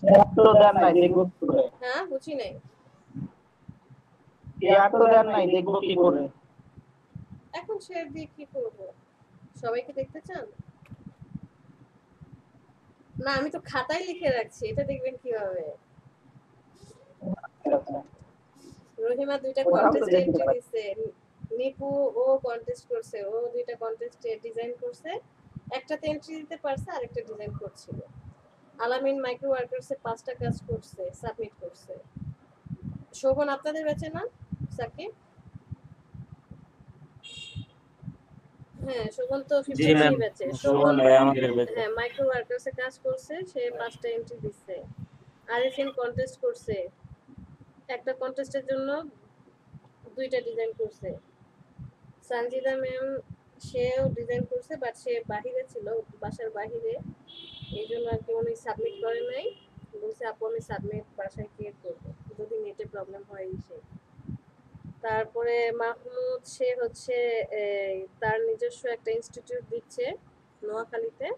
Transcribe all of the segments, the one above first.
এক তো দেন নাই, দেখবো কি করে? হ্যাঁ বুঝি নাই। এক তো দেন নাই, দেখবো কি করে? এখন শেয়ার দিয়ে কি করব? সবাইকে দেখতে চান? না আমি তো খাতায় লিখে রাখছি, এটা দেখবেন কিভাবে? আচ্ছা, রহিমা দুইটা ওটাও তো কন্টেস্টে দেখতে এন্ট্রি পারি। দিছে। নিপু ও কন্টেস্ট করছে, ও দুইটা কন্টেস্টে ডিজাইন করছে। একটাতে এন্ট্রি দিতে পারছে, আরেকটা ডিজাইন করছিল। আলামিন মাইক্রো ওয়ার্কার্সে 5টা কাজ করছে, সাবমিট করছে। শোভন আপনাদের ব্যাচে না? সাকিব? হ্যাঁ শোভন তো জি 53 ম্যাম, ব্যাচে। শোভন শোভন ভাই আমাদের বেঁচে। হ্যাঁ মাইক্রো ওয়ার্কার্সে কাজ করছে, সে 5টা এন্ট্রি দিছে। আরিফিন কন্টেস্ট করছে, একটা কন্টেস্টের জন্য দুইটা ডিজাইন করছে। সঞ্জিদা ম্যাম সেও ডিজাইন করছে, বাট সে বাহিরে ছিল, বাসার বাহিরে, এই জন্য আর কি উনি সাবমিট করে নাই। বলছে আপু আমি সাবমিট বাসায় গিয়ে করবো, যদি নেটে প্রবলেম হয় সে। তারপরে মাহমুদ, সে হচ্ছে তার নিজস্ব একটা ইনস্টিটিউট দিচ্ছে নোয়াখালীতে,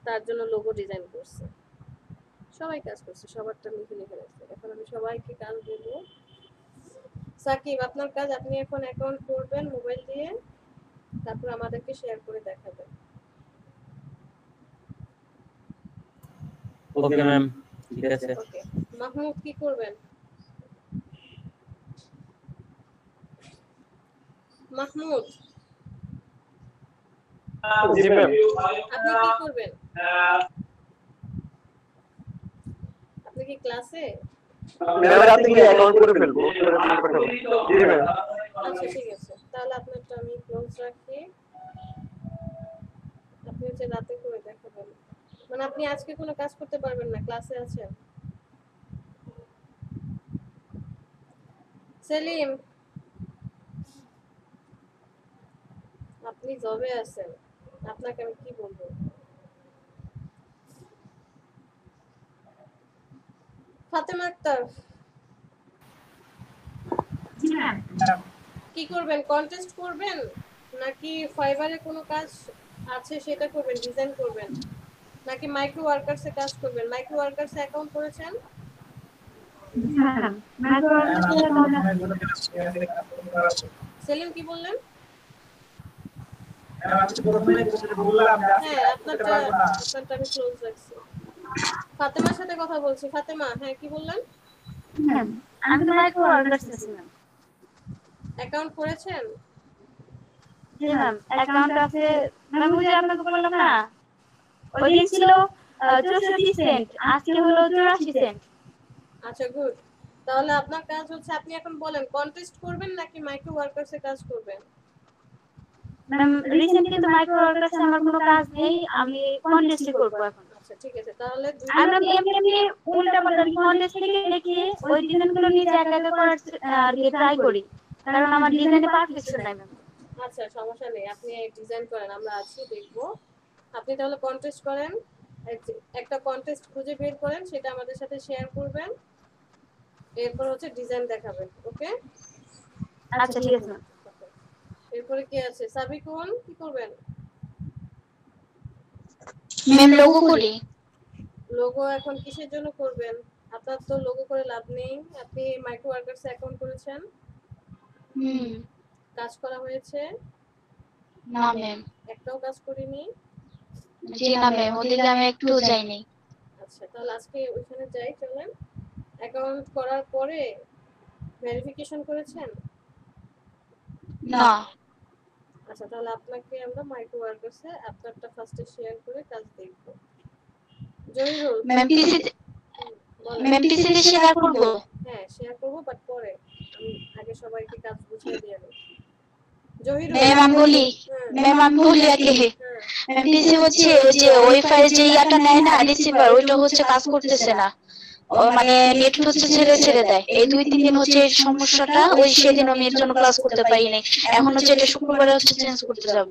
তার জন্য লোগো ডিজাইন করছে। সবাই কাজ করছে, সবারটা লিখে লিখে রাখছে। এখন আমি সবাইকে কাজ বলবো। সাকিব আপনার কাজ, আপনি এখন অ্যাকাউন্ট করবেন মোবাইল দিয়ে, তারপর আমাদেরকে শেয়ার করে দেখাবেন। ওকে ম্যাম, ঠিক আছে। ওকে, মাহমুদ কি করবেন? মাহমুদ জি ম্যাম। আপনি কি করবেন? আপনি কি ক্লাসে? ম্যাম রাতে গিয়ে অ্যাকাউন্ট করে ফেলবো, করে লিংক পাঠাবো। জি ম্যাম। আচ্ছা ঠিক আছে, তাহলে আপনারটা আমি ক্লোজ রাখি। আপনি হচ্ছে রাতে করে দেখাবেন, মানে আপনি আজকে কোনো কাজ করতে পারবেন না, ক্লাসে আছেন। সেলিম আপনি জবে আছেন, আপনাকে আমি কি বলবো? ফাতেমা আক্তার জি ম্যাম। কি করবেন? কন্টেস্ট করবেন নাকি ফাইবারে কোনো কাজ আছে সেটা করবেন, ডিজাইন করবেন, নাকি মাইক্রো ওয়ার্কার্সে কাজ করবেন? মাইক্রো ওয়ার্কার্সে অ্যাকাউন্ট করেছেন? জি ma'am, micro organisation account. Selim কি বললেন? হ্যাঁ আপনারটা আমি ক্লোজ রাখছি। ফাতেমার সাথে কথা বলছি। ফাতেমা হ্যাঁ কি বললেন? ম্যাম আমি তো মাইক্রো অর্গানাইজেশন ম্যাম। অ্যাকাউন্ট করেছেন? জি ম্যাম, অ্যাকাউন্ট আছে ম্যাম। ওই যে আপনাকে বললাম না, ওই দিন ছিল 64 সেন্ট, আজকে হলো 84 সেন্ট। আচ্ছা গুড। তাহলে আপনার কাজ হচ্ছে, আপনি এখন বলেন কন্টেস্ট করবেন নাকি মাইক্রো ওয়ার্কার্সে কাজ করবেন? ম্যাম রিসেন্টলি তো মাইক্রো অর্গানাইজেশন আমার কোনো কাজ নেই, আমি কন্টেস্টই করব এখন। আচ্ছা ঠিক আছে, তাহলে আর ম্যাম এমনি এমনি উল্টা পাল্টা কন্টেস্ট থেকে দেখি ওই ডিজাইনগুলো নিজে একা একা করার আর কি ট্রাই করি, কারণ আমার ডিজাইনে পারফেকশন নাই ম্যাম। আচ্ছা সমস্যা নেই, আপনি ডিজাইন করেন, আমরা আছি দেখবো। আপনি তাহলে কন্টেস্ট করেন, একটা কন্টেস্ট খুঁজে বের করেন, সেটা আমাদের সাথে শেয়ার করবেন, এরপর হচ্ছে ডিজাইন দেখাবেন। ওকে আচ্ছা ঠিক আছে ম্যাম। এরপরে কি আছে? সাবিকুন কি করবেন? ম্যাম লোগো করি। লোগো এখন কিসের জন্য করবেন? আপনার তো লোগো করে লাভ নেই। আপনি মাইক্রো ওয়ার্কার্সে অ্যাকাউন্ট করেছেন? হুম। কাজ করা হয়েছে? না ম্যাম। একটাও কাজ করিনি। জি না ম্যাম, ওদিকে আমি একটু যাইনি। আচ্ছা তাহলে আজকে ওইখানে যাই, চলেন। অ্যাকাউন্ট করার পরে ভেরিফিকেশন করেছেন? না। আচ্ছা তাহলে আপনাকে আমরা মাইক্রো ওয়ার্কার্সে আপনারটা ফার্স্টে শেয়ার করে কাজ দেখব। জহিরুল ম্যাম পিসি, ম্যাম পিসি তে শেয়ার করব। হ্যাঁ শেয়ার করব, বাট পরে আমি আগে সবাইকে কাজ বুঝিয়ে দিয়ে নেব। জহিরুল ম্যাম আমি বলি, ম্যাম আমি বলি আগে। ম্যাম পিসি হচ্ছে ওই যে ওয়াইফাই যে ইয়াটা নেয় না রিসিভার, ওইটা হচ্ছে কাজ করতেছে না। ও মানে নেট হচ্ছে ছেড়ে ছেড়ে দেয়। এই 2-3 দিন হচ্ছে এই সমস্যাটা, ওই সেদিন আমি এর জন্য ক্লাস করতে পারি নাই। এখন হচ্ছে এটা শুক্রবারে হচ্ছে চেঞ্জ করতে যাব।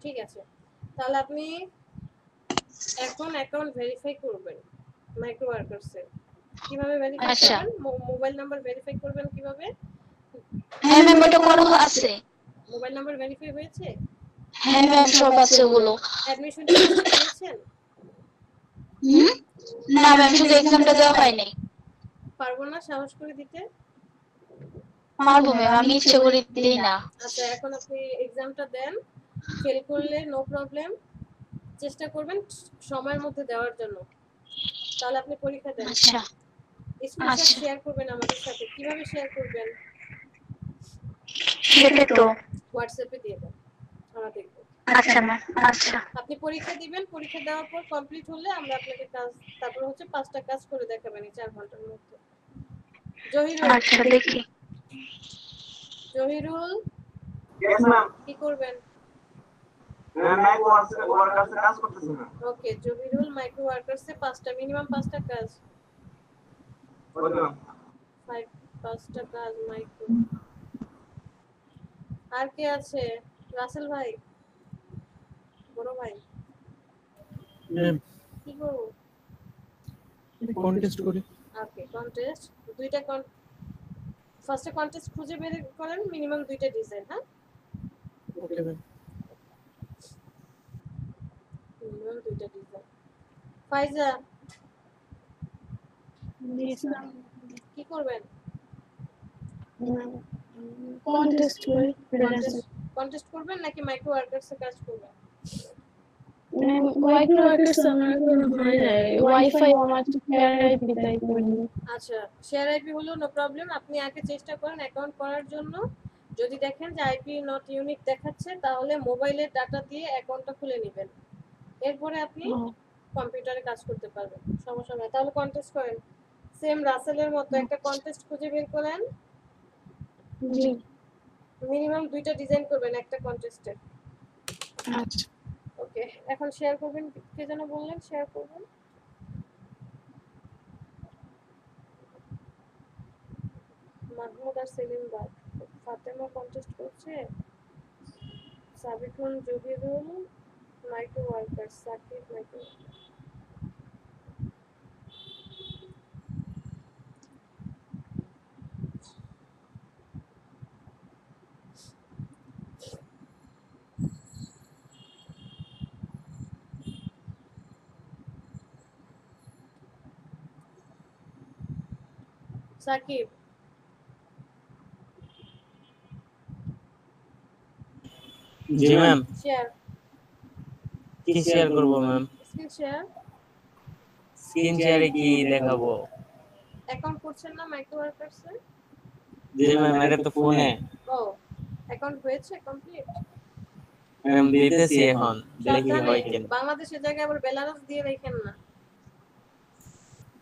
ঠিক আছে, তাহলে আপনি এখন অ্যাকাউন্ট ভেরিফাই করবেন মাইক্রো ওয়ার্কার্সে। কিভাবে ভেরিফাই আচ্ছা। করবেন? মোবাইল নাম্বার ভেরিফাই করবেন কিভাবে? হ্যাঁ ম্যাম ওটা করা আছে। মোবাইল নাম্বার ভেরিফাই হয়েছে? হ্যাঁ ম্যাম সব আছে ওগুলো। অ্যাডমিশন টেস্ট দিয়েছেন? না ম্যাম, শুধু এক্সামটা দেওয়া হয়নি। পারবো না সাহস করে দিতে? পারবো ম্যাম, আমি ইচ্ছে করে দিই না। আচ্ছা এখন আপনি এক্সামটা দেন, ফেল করলে নো প্রবলেম, চেষ্টা করবেন সময়ের মধ্যে দেওয়ার জন্য, তাহলে আপনি পরীক্ষা দেন। আচ্ছা স্ক্রিনশট আচ্ছা, শেয়ার করবেন আমাদের সাথে। কিভাবে শেয়ার করবেন? সেটা তো। হোয়াটসঅ্যাপে দিয়ে দেন, আমরা দেখব। আচ্ছা ম্যাম, আচ্ছা আপনি পরীক্ষা দিবেন, পরীক্ষা দেওয়ার পর কমপ্লিট হলে আমরা আপনাকে কাজ, তারপর হচ্ছে 5টা কাজ করে দেখাবেন এই 4 ঘন্টার মধ্যে। জহিরুল, আচ্ছা, দেখি। Zahirul yes ma'am. কি করবেন? ম্যাম ওয়ার্কার্সে কাজ করতেছে না। ওকে, জহিরুল মাইক্রো ওয়ার্কার্সে 5টা, মিনিমাম 5টা কাজ, ওকে ম্যাম। 5টা কাজ মাইক্রো। আর কে আছে? রাসেল ভাই, বড় ভাই, ম্যাম কি করবো? কন্টেস্ট করি। ওকে, কন্টেস্ট, দুইটা ফার্স্টে কন্টেস্ট খুঁজে বের করেন, মিনিমাম 2টা ডিজাইন। হ্যাঁ, ওকে ম্যাম। মিনিমাম 2টা ডিজাইন। ফাইজা কি করবেন? কন্টেস্ট করে কন্টেস্ট করবেন নাকি মাইক্রো ওয়ার্কার্সে কাজ করবেন? মাইক্রো ওয়ার্কার্স আমার কোনো হয় নাই, ওয়াইফাই আমার তো শেয়ার আইপি তাই করি। আচ্ছা, শেয়ার আইপি হলো নো প্রবলেম, আপনি আগে চেষ্টা করেন অ্যাকাউন্ট করার জন্য। যদি দেখেন যে আইপি নট ইউনিক দেখাচ্ছে, তাহলে মোবাইলের ডাটা দিয়ে অ্যাকাউন্টটা খুলে নেবেন, এরপরে আপনি কম্পিউটারে কাজ করতে পারবেন, সমস্যা নেই। তাহলে কন্টেস্ট করেন, সেম রাসেলের মতো একটা কন্টেস্ট খুঁজে বের করেন, জি মিনিমাম 2টা ডিজাইন করবেন একটা কন্টেস্টে। আচ্ছা, ওকে, এখন শেয়ার করবেন, কে যেন বললেন শেয়ার করবেন? মাহমুদ আর সেলিম বাগ, ফাতেমা কন্টেস্ট করছে, Sabikul, Zahirul micro worker, Sakib micro. Sakib জি ম্যাম। শেয়ার, কি শেয়ার করব ম্যাম? Screen share. স্ক্রিন শেয়ারে কি দেখাবো? অ্যাকাউন্ট করছেন না মাইক্রো ওয়ার্কার্সে? জি ম্যাম, এটা তো ফোনে। ও, অ্যাকাউন্ট হয়েছে কমপ্লিট? ম্যাম দিতেছি এখন, দেখি হয় কিনা। বাংলাদেশের জায়গায় আবার বেলারুস দিয়ে রাখেন না,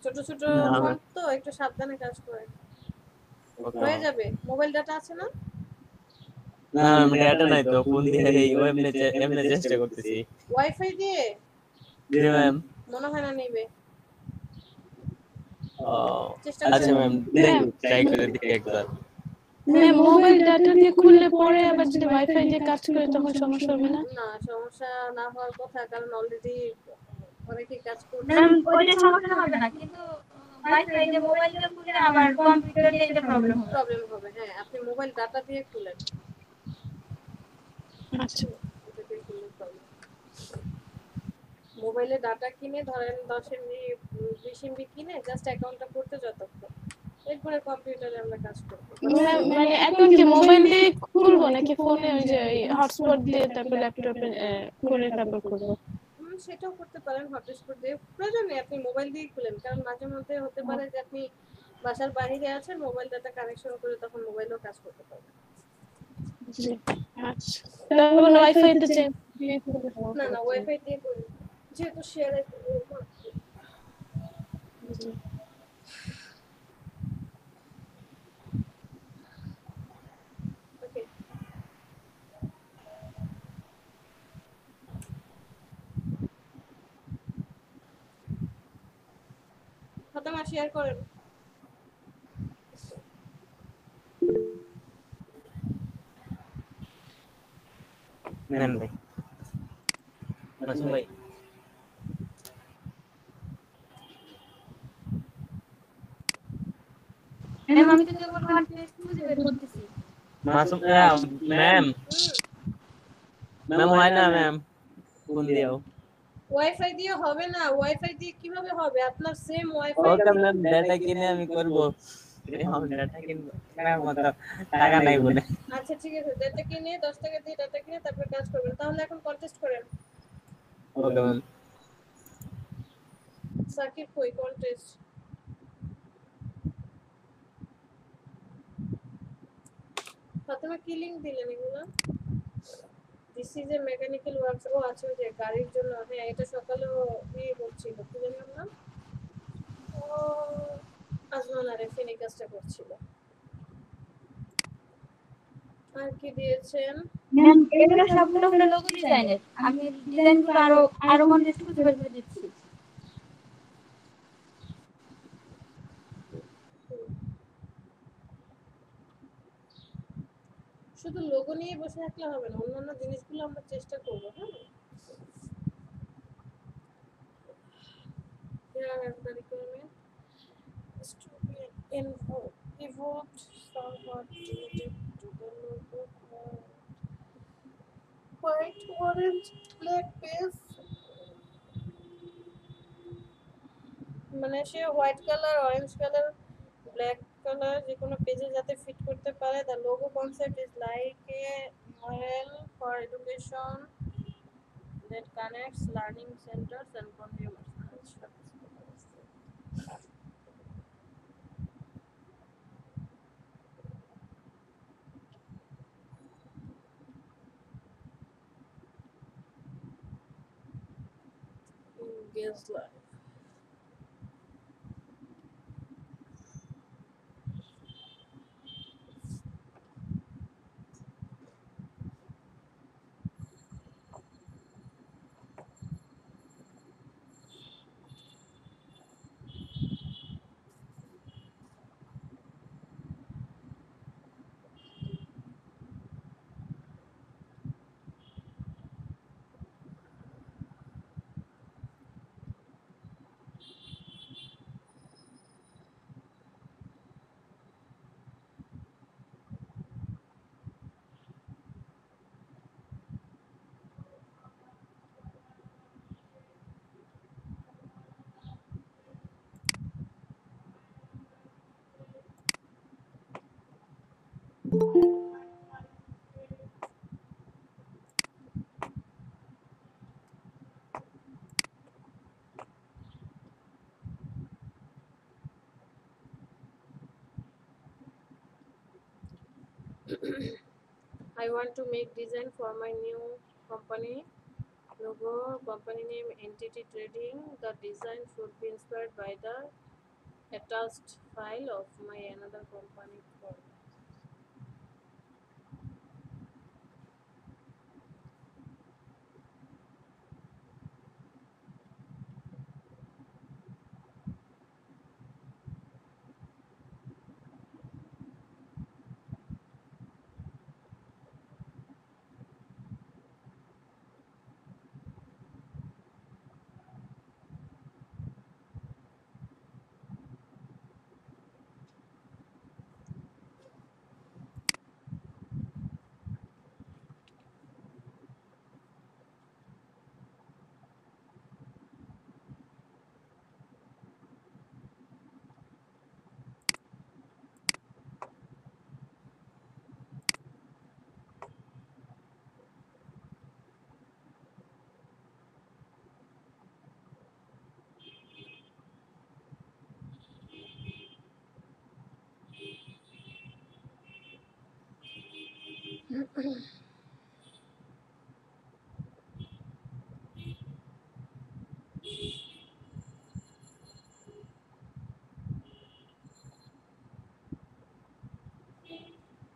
ছোট ছোট না, ফন্ট তো, একটু সাবধানে কাজ করেন। ওকে। হয়ে যাবে। মোবাইল ডাটা আছে না? না ম্যাম, ডাটা নাই তো, ফোন দিয়ে এই এমনি চেষ্টা করতেছি। ওয়াইফাই দিয়ে? জি ম্যাম। মনে হয় না নেবে। ও চেষ্টা আচ্ছা করেন। ম্যাম, ট্রাই করে দেখি একবার। ম্যাম মোবাইল ডাটা দিয়ে খুললে পরে আবার যদি ওয়াইফাই দিয়ে কাজ করে তখন সমস্যা হবে না? না, সমস্যা না হওয়ার কথা, কারণ অলরেডি অনেকেই কাজ করছে। ম্যাম ওইটা সমস্যা হবে না, কিন্তু ওয়াইফাই দিয়ে মোবাইল দিয়ে খুললে আবার কম্পিউটার দিয়ে এটা প্রবলেম হবে। প্রবলেম হবে, হ্যাঁ। আপনি মোবাইল ডাটা দিয়ে খুলেন, আচ্ছা এটা দিয়ে খুললে প্রবলেম। মোবাইলে ডাটা কিনে ধরেন 10 এমবি 20 এমবি কিনে জাস্ট অ্যাকাউন্টটা করতে যতক্ষণ, এরপরে কম্পিউটারে আমরা কাজ করব। ম্যাম, মানে অ্যাকাউন্ট কি মোবাইল দিয়ে খুলবো নাকি ফোনে ওই যে হটস্পট দিয়ে তারপর ল্যাপটপে করে তারপর করবো? সেটাও করতে পারেন, হটস্পট দিয়ে, প্রয়োজন নেই আপনি মোবাইল দিয়ে খুলেন, কারণ মাঝে মধ্যে হতে পারে যে আপনি বাসার বাইরে আছেন, মোবাইল ডাটা কানেকশন করে তখন মোবাইলেও কাজ করতে পারবেন। জি আচ্ছা, তাহলে ওয়াইফাই তে চেঞ্জ না না, ওয়াইফাই দিয়ে করুন, যেহেতু শেয়ারে। ওকে, ফাতেমা শেয়ার করেন। নেন ভাই। মাসুম ভাই। ম্যাম আমি তো কেবল কন্টেস্ট খুঁজে বের করতেছি। মাসুম ম্যাম, ম্যাম হয় না ম্যাম, ফোন দিও। ওয়াইফাই দিয়ে হবে না, ওয়াইফাই দিয়ে কিভাবে হবে? আপনার সেম ওয়াইফাই ওকে বললাম ডেটা কিনে আমি করবো, আমার ডেটা কিনবো কেনার মতো টাকা নাই বলে। আচ্ছা ঠিক আছে, ডেটা কিনে 10 টাকা দিয়ে ডেটা কিনে তারপর কাজ করবেন। তাহলে এখন কন্টেস্ট করেন। Okay ma'am. সাকিব কই কন্টেস্ট? ফাতেমা কি লিংক দিলেন এগুলো? This is a mechanical works. ও আচ্ছা, ওই যে গাড়ির জন্য। হ্যাঁ, এটা সকালেও বলছিল, কি জানি নাম, ও আজমান আরেফিন এই কাজটা করছিল। আর কি দিয়েছেন? ম্যাম এগুলো সবগুলো হলো লোগো ডিজাইনের, আমি ডিজাইনগুলো আরো আরো কন্টেস্ট খুঁজে বের করে দিচ্ছি। শুধু লোগো নিয়ে বসে থাকলে হবে না, অন্যান্য জিনিসগুলো আমরা চেষ্টা করব। হ্যাঁ, here are the requirement involved somewhat related to the logo. White, orange, black base, মানে সে white colour, orange colour, black colour যে কোনো পেজে যাতে ফিট করতে পারে। The logo concept is like a model for education that connects learning centers and consumers. Guess life. I want to make design for my new company logo, company name, entity trading. The design should be inspired by the attached file of my another company code.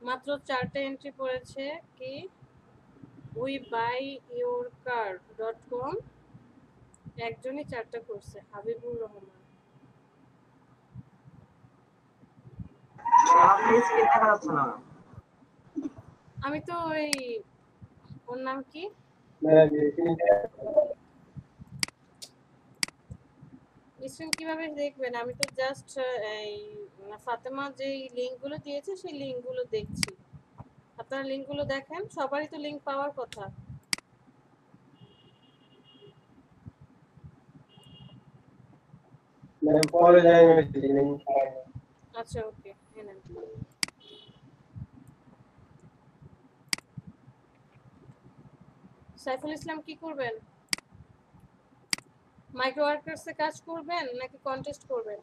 মাত্র 4টা entry পড়েছে। কি WeBuyYourCar.com, একজনই 4টা করছে, হাবিবুর রহমান। আমি তো ওই, ওর নাম কি, স্ক্রিন কিভাবে দেখবেন? আমি তো জাস্ট এই ফাতেমা যেই লিঙ্কগুলো দিয়েছে সেই লিঙ্কগুলো দেখছি। আপনারা লিঙ্কগুলো দেখেন, সবারই তো লিঙ্ক পাওয়ার কথা। मैम परे जाएंगे ठीक नहीं আচ্ছা ওকে এনেন সাইফুল ইসলাম কি করবেন মাইক্রো ওয়ার্কার্সে কাজ করবেন নাকি কন্টেস্ট করবেন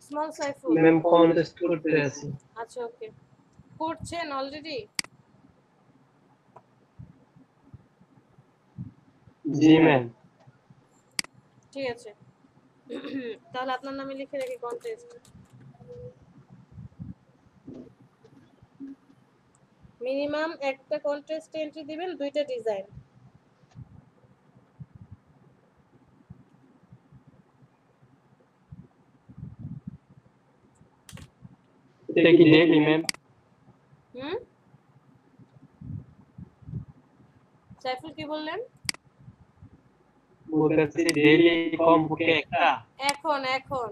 স্মল সাইফুল मैम कॉन्टेस्ट करते আছি আচ্ছা ওকে করছেন অলরেডি জি मैम ঠিক আছে তাহলে আপনার নামে লিখে রাখি কন্টেস্ট মিনিমাম একটা কন্টেস্ট এন্ট্রি দিবেন দুইটা ডিজাইন এটা কি ডেইলি मैम সাইফুল কি বললেন বলতেছি ডেইলি কমপক্ষে একটা এখন এখন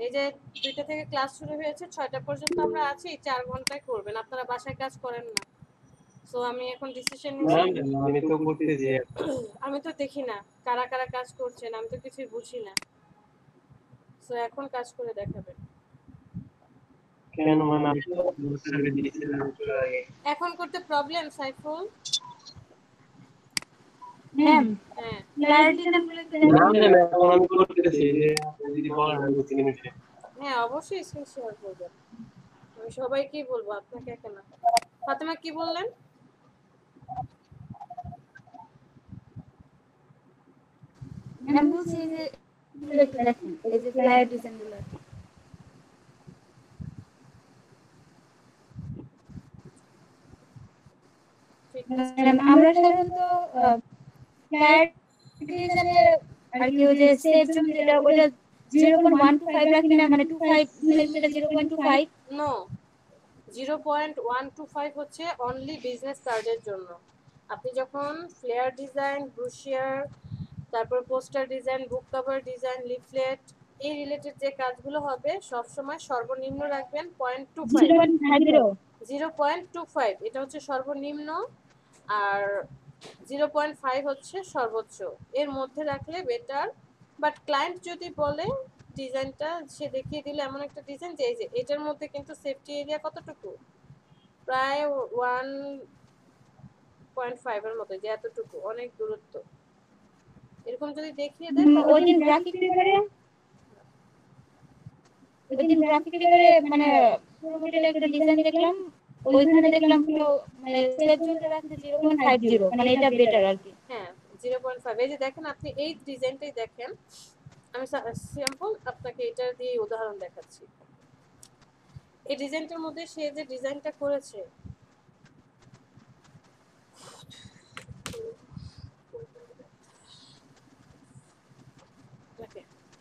এই যে 2টা থেকে ক্লাস শুরু হয়েছে 6টা পর্যন্ত আমরা আছি 4 ঘন্টায় করবেন আপনারা বাসায় কাজ করেন না সো আমি এখন ডিসিশন নিয়েছি আমি তো করতেছি আমি তো দেখি না কারা কারা কাজ করছেন আমি তো কিছুই বুঝি না সো এখন কাজ করে দেখাবেন কেন মানে আমি তো সার্ভিস দিয়েছিলাম এখন করতে প্রবলেম সাইফুল ম্যাম হ্যাঁ ক্লারিটি টেম্পলেট এখন আমি করতেছি যে যদি বলেন আমি 3 মিনিটে হ্যাঁ অবশ্যই স্ক্রিন শেয়ার করবেন আমি সবাইকেই বলবো আপনাকে একা না ফাতেমা কি বললেন ম্যাম বলছি যে দেখেন এই যে ক্লারিটি ডিজাইনগুলো ঠিক ম্যাম আমরা সাধারণত ক্লারিটি ডিজাইনের আর কি ওই যে সেভ জোন যেটা ওটা 0.125 রাখি না মানে 25 মিলিমিটার 0.25 নো 0.125 হচ্ছে অনলি বিজনেস কার্ডের জন্য আপনি যখন ফ্লেয়ার ডিজাইন ব্রোশিয়ার তারপর পোস্টার ডিজাইন বুক কভার ডিজাইন লিফলেট এই রিলেটেড যে কাজগুলো হবে সব সময় সর্বনিম্ন রাখবেন 0.25 0.25 এটা হচ্ছে সর্বনিম্ন আর 0.5 হচ্ছে সর্বোচ্চ এর মধ্যে রাখলে বেটার বাট ক্লায়েন্ট যদি বলে ডিজাইনটা সে দেখিয়ে দিলে এমন একটা ডিজাইন যে এই যে এটার মধ্যে কিন্তু সেফটি এরিয়া কতটুকু প্রায় 1.5 এর মতো যে এতটুকু অনেক দূরত্ব এরকম যদি দেখিয়ে দেন ওই দিন গ্রাফিক পেপারে মানে পুরো মডেল একটা ডিজাইন দেখলাম ওইখানে দেখলাম পুরো মানে সেভ জোনটা রাখছে 0.50 মানে এটা বেটার আর কি হ্যাঁ 0.5 এই যে দেখেন আপনি এই ডিজাইনটাই দেখেন আমি স্যাম্পল আপনাকে এটা দিয়ে উদাহরণ দেখাচ্ছি এই ডিজাইনটার মধ্যে সে যে ডিজাইনটা করেছে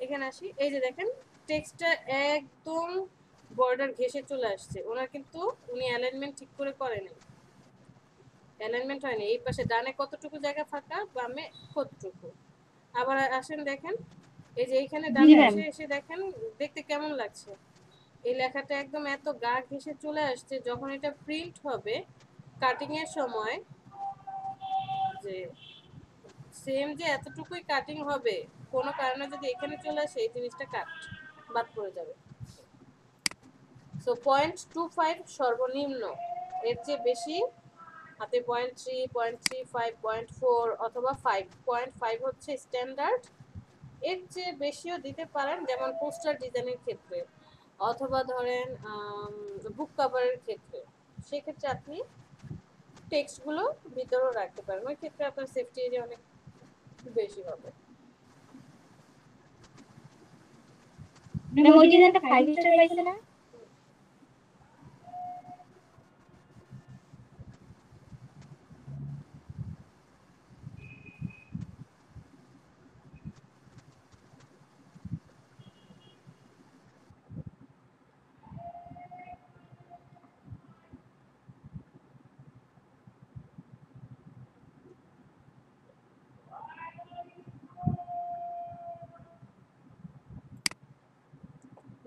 এখানে আসি এই যে দেখেন টেক্সটটা একদম বর্ডার ঘেঁষে চলে আসছে ওনার কিন্তু উনি অ্যালাইনমেন্ট ঠিক করে করেনি অ্যালাইনমেন্ট হয়নি এই পাশে ডানে কতটুকু জায়গা ফাঁকা বামে কতটুকু আবার আসেন দেখেন এই যে এইখানে ডানে পাশে এসে দেখেন দেখতে কেমন লাগছে এই লেখাটা একদম এত গা ঘেঁষে চলে আসছে যখন এটা প্রিন্ট হবে কাটিং এর সময় যে সেম যে এতটুকুই কাটিং হবে কোনো কারণে যদি এখানে চলে আসে এই জিনিসটা কাট বাদ পড়ে যাবে সো 0.25 সর্বনিম্ন এর চেয়ে বেশি হাতে 0.3 0.35 0.4 অথবা 5.5 হচ্ছে স্ট্যান্ডার্ড এর চেয়ে বেশিও দিতে পারেন যেমন পোস্টার ডিজাইনের ক্ষেত্রে অথবা ধরেন বুক কভারের ক্ষেত্রে সেক্ষেত্রে আপনি টেক্সটগুলো ভিতরেও রাখতে পারেন ওই ক্ষেত্রে আপনার সেফটি এরিয়া অনেক বেশি হবে মানে ওই ডিজাইনটা 5 স্টার পাইছে না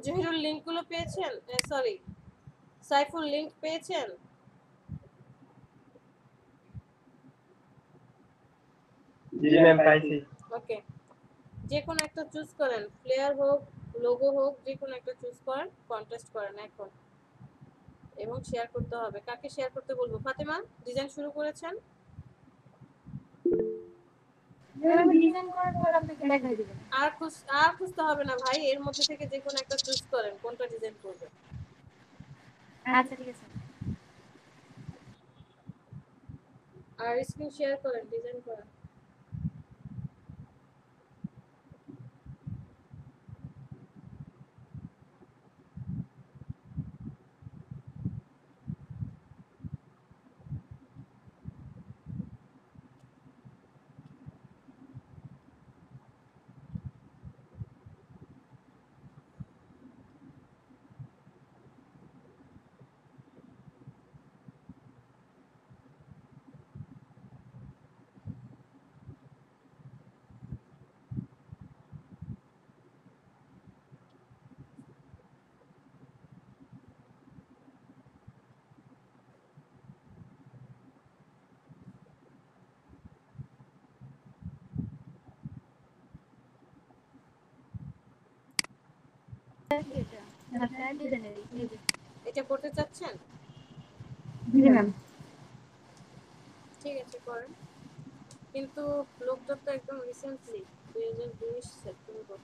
জহিরুল লিংকগুলো পেয়েছেন সরি সাইফুল লিংক পেয়েছেন জি मैम পাইছি ওকে যে কোনো একটা চুজ করেন, ফ্লেয়ার হোক, লোগো হোক, যে কোনো একটা চুজ করেন, কন্টেস্ট করেন এখন এবং শেয়ার করতে হবে। কাকে শেয়ার করতে বলবো? ফাতেমা ডিজাইন শুরু করেছেন? ডিজাইন করার পর আপনাকে দেখাই দিবেন। আর খুঁজতে হবে না ভাই, এর মধ্যে থেকে যে কোনো একটা চুজ করেন কোনটা ডিজাইন করবেন। আচ্ছা ঠিক আছে। আর স্ক্রিন শেয়ার করেন, ডিজাইন করেন। এটা করতে চাচ্ছেন? জি ম্যাম। ঠিক আছে করেন, কিন্তু লোকটা তো একদম রিসেন্টলি 2020 সেপ্টেম্বর।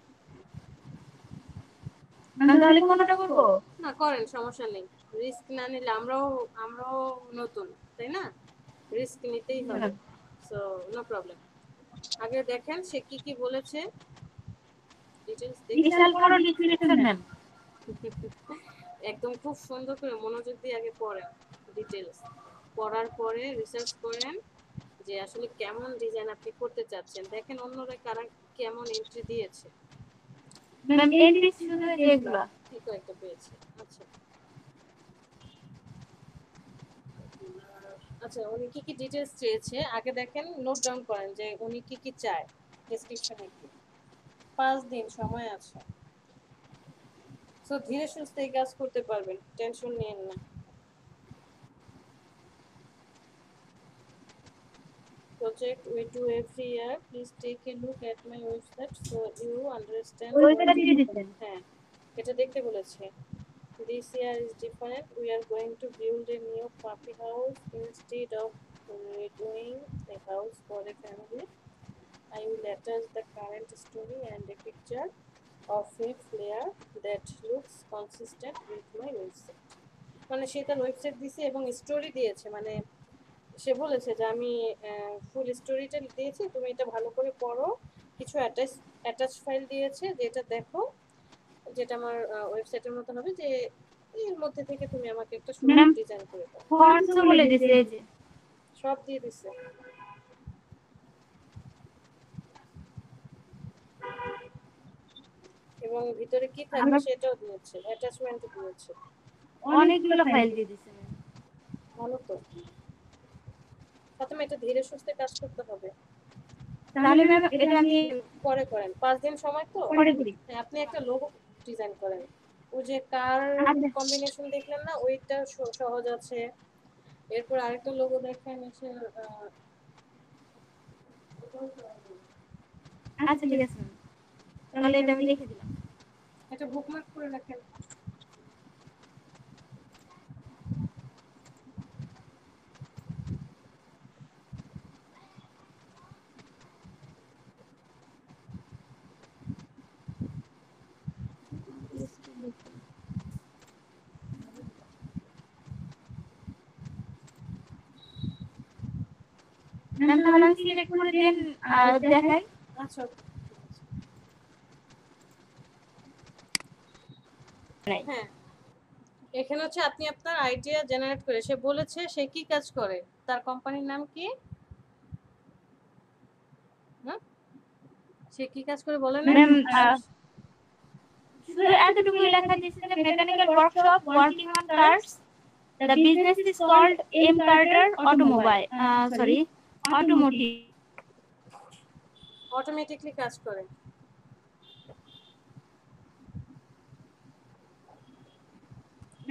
তাহলে কোনটা করব? না করেন, সমস্যা নেই। রিস্ক না নিলে আমরাও নতুন, তাই না? রিস্ক নিতেই হবে, সো নো প্রবলেম। আগে দেখেন সে কি কি বলেছে, ডিটেইলস বিশাল বড় ডিসক্রিপশন ম্যাম। একদম খুব সুন্দর করে মনোযোগ দিয়ে আগে পড়েন ডিটেইলস। পড়ার পরে রিসার্চ করেন যে আসলে কেমন ডিজাইন আপনি করতে চাচ্ছেন। দেখেন অন্যরা কারা কেমন এন্ট্রি দিয়েছে। ম্যাম এন্ট্রি শুধু যেগুলো এই কয়েকটা পেয়েছি। আচ্ছা আচ্ছা, উনি কি কি ডিটেইলস চেয়েছে আগে দেখেন, নোট ডাউন করেন যে উনি কি কি চায় ডেসক্রিপশনে কি। 5 দিন সময় আছে, সো ধীরে সুস্থে এই কাজ করতে পারবেন, টেনশন নিয়েন না। Project we do every year. Please take a look at my website so you understand ওইটা what. দিয়ে দিবেন। হ্যাঁ, এটা দেখতে বলেছে। This year is different. We are going to build a new puppy house instead of redoing a house for a family. I will attach the current story and a picture of a flyer that looks consistent with my website. মানে সে তার website দিয়েছে এবং story দিয়েছে, মানে সে বলেছে যে আমি ফুল স্টোরিটা দিয়েছি, তুমি এটা ভালো করে পড়ো। কিছু অ্যাটাচ ফাইল দিয়েছে যেটা দেখো, যেটা আমার ওয়েবসাইটের মতো হবে, যে এর মধ্যে থেকে তুমি আমাকে একটা সুন্দর ডিজাইন করে দাও। ফন্টস বলে দিছে এই যে। সব দিয়ে দিছে। এবং ভিতরে কি থাকবে সেটাও দিয়েছে, অ্যাটাচমেন্ট দিয়েছে। অনেকগুলো ফাইল দিয়ে দিছে ম্যাম। ভালো তো। প্রথমে এটা ধীরে সুস্থে কাজ করতে হবে। তাহলে ম্যাম এটা আমি পরে করেন, 5 দিন সময় তো। পরে করি। হ্যাঁ, আপনি একটা লোগো ডিজাইন করেন। ওই যে কার কম্বিনেশন দেখলেন না, ওইটা সহজ আছে। এরপর আরেকটা লোগো দেখেন এসে আচ্ছা ঠিক আছে ম্যাম। তাহলে এটা আমি লিখে দিলাম। এটা বুকমার্ক করে রাখেন। ম্যাম তাহলে আমি সিলেক্ট করে দেন দেখাই। আচ্ছা হ্যাঁ, এখানে হচ্ছে আপনি আপনার আইডিয়া জেনারেট করে, সে বলেছে সে কি কাজ করে, তার কোম্পানির নাম কি, হ্যাঁ সে কি কাজ করে বলেন। ম্যাম শুধু এতটুকু লেখা দিয়েছে যে mechanical workshop working on cars. The business is called M Carter Automobile. Sorry, Automotive. Automatically কাজ করে।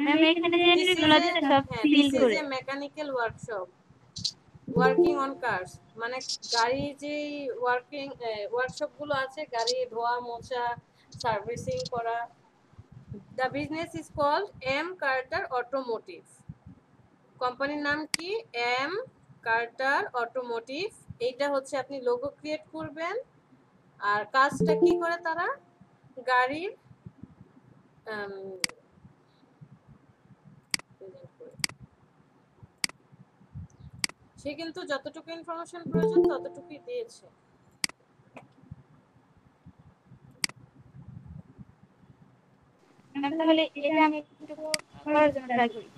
ম্যাম এখানে যে এন্ট্রিগুলো আছে সব ফিল করে। Mechanical workshop working on cars মানে গাড়ি যে ওয়ার্কিং ওয়ার্কশপ গুলো আছে গাড়ি ধোয়া মোছা সার্ভিসিং করা। The business is called M Carter automotive. কোম্পানির নাম কি? M Carter automotive. এইটা হচ্ছে আপনি লোগো ক্রিয়েট করবেন। আর কাজটা কি করে তারা? গাড়ির সে কিন্তু যতটুকু ইনফরমেশন প্রয়োজন ততটুকুই দিয়েছে। তাহলে এটা আমি একটু করার জন্য ট্রাই করি।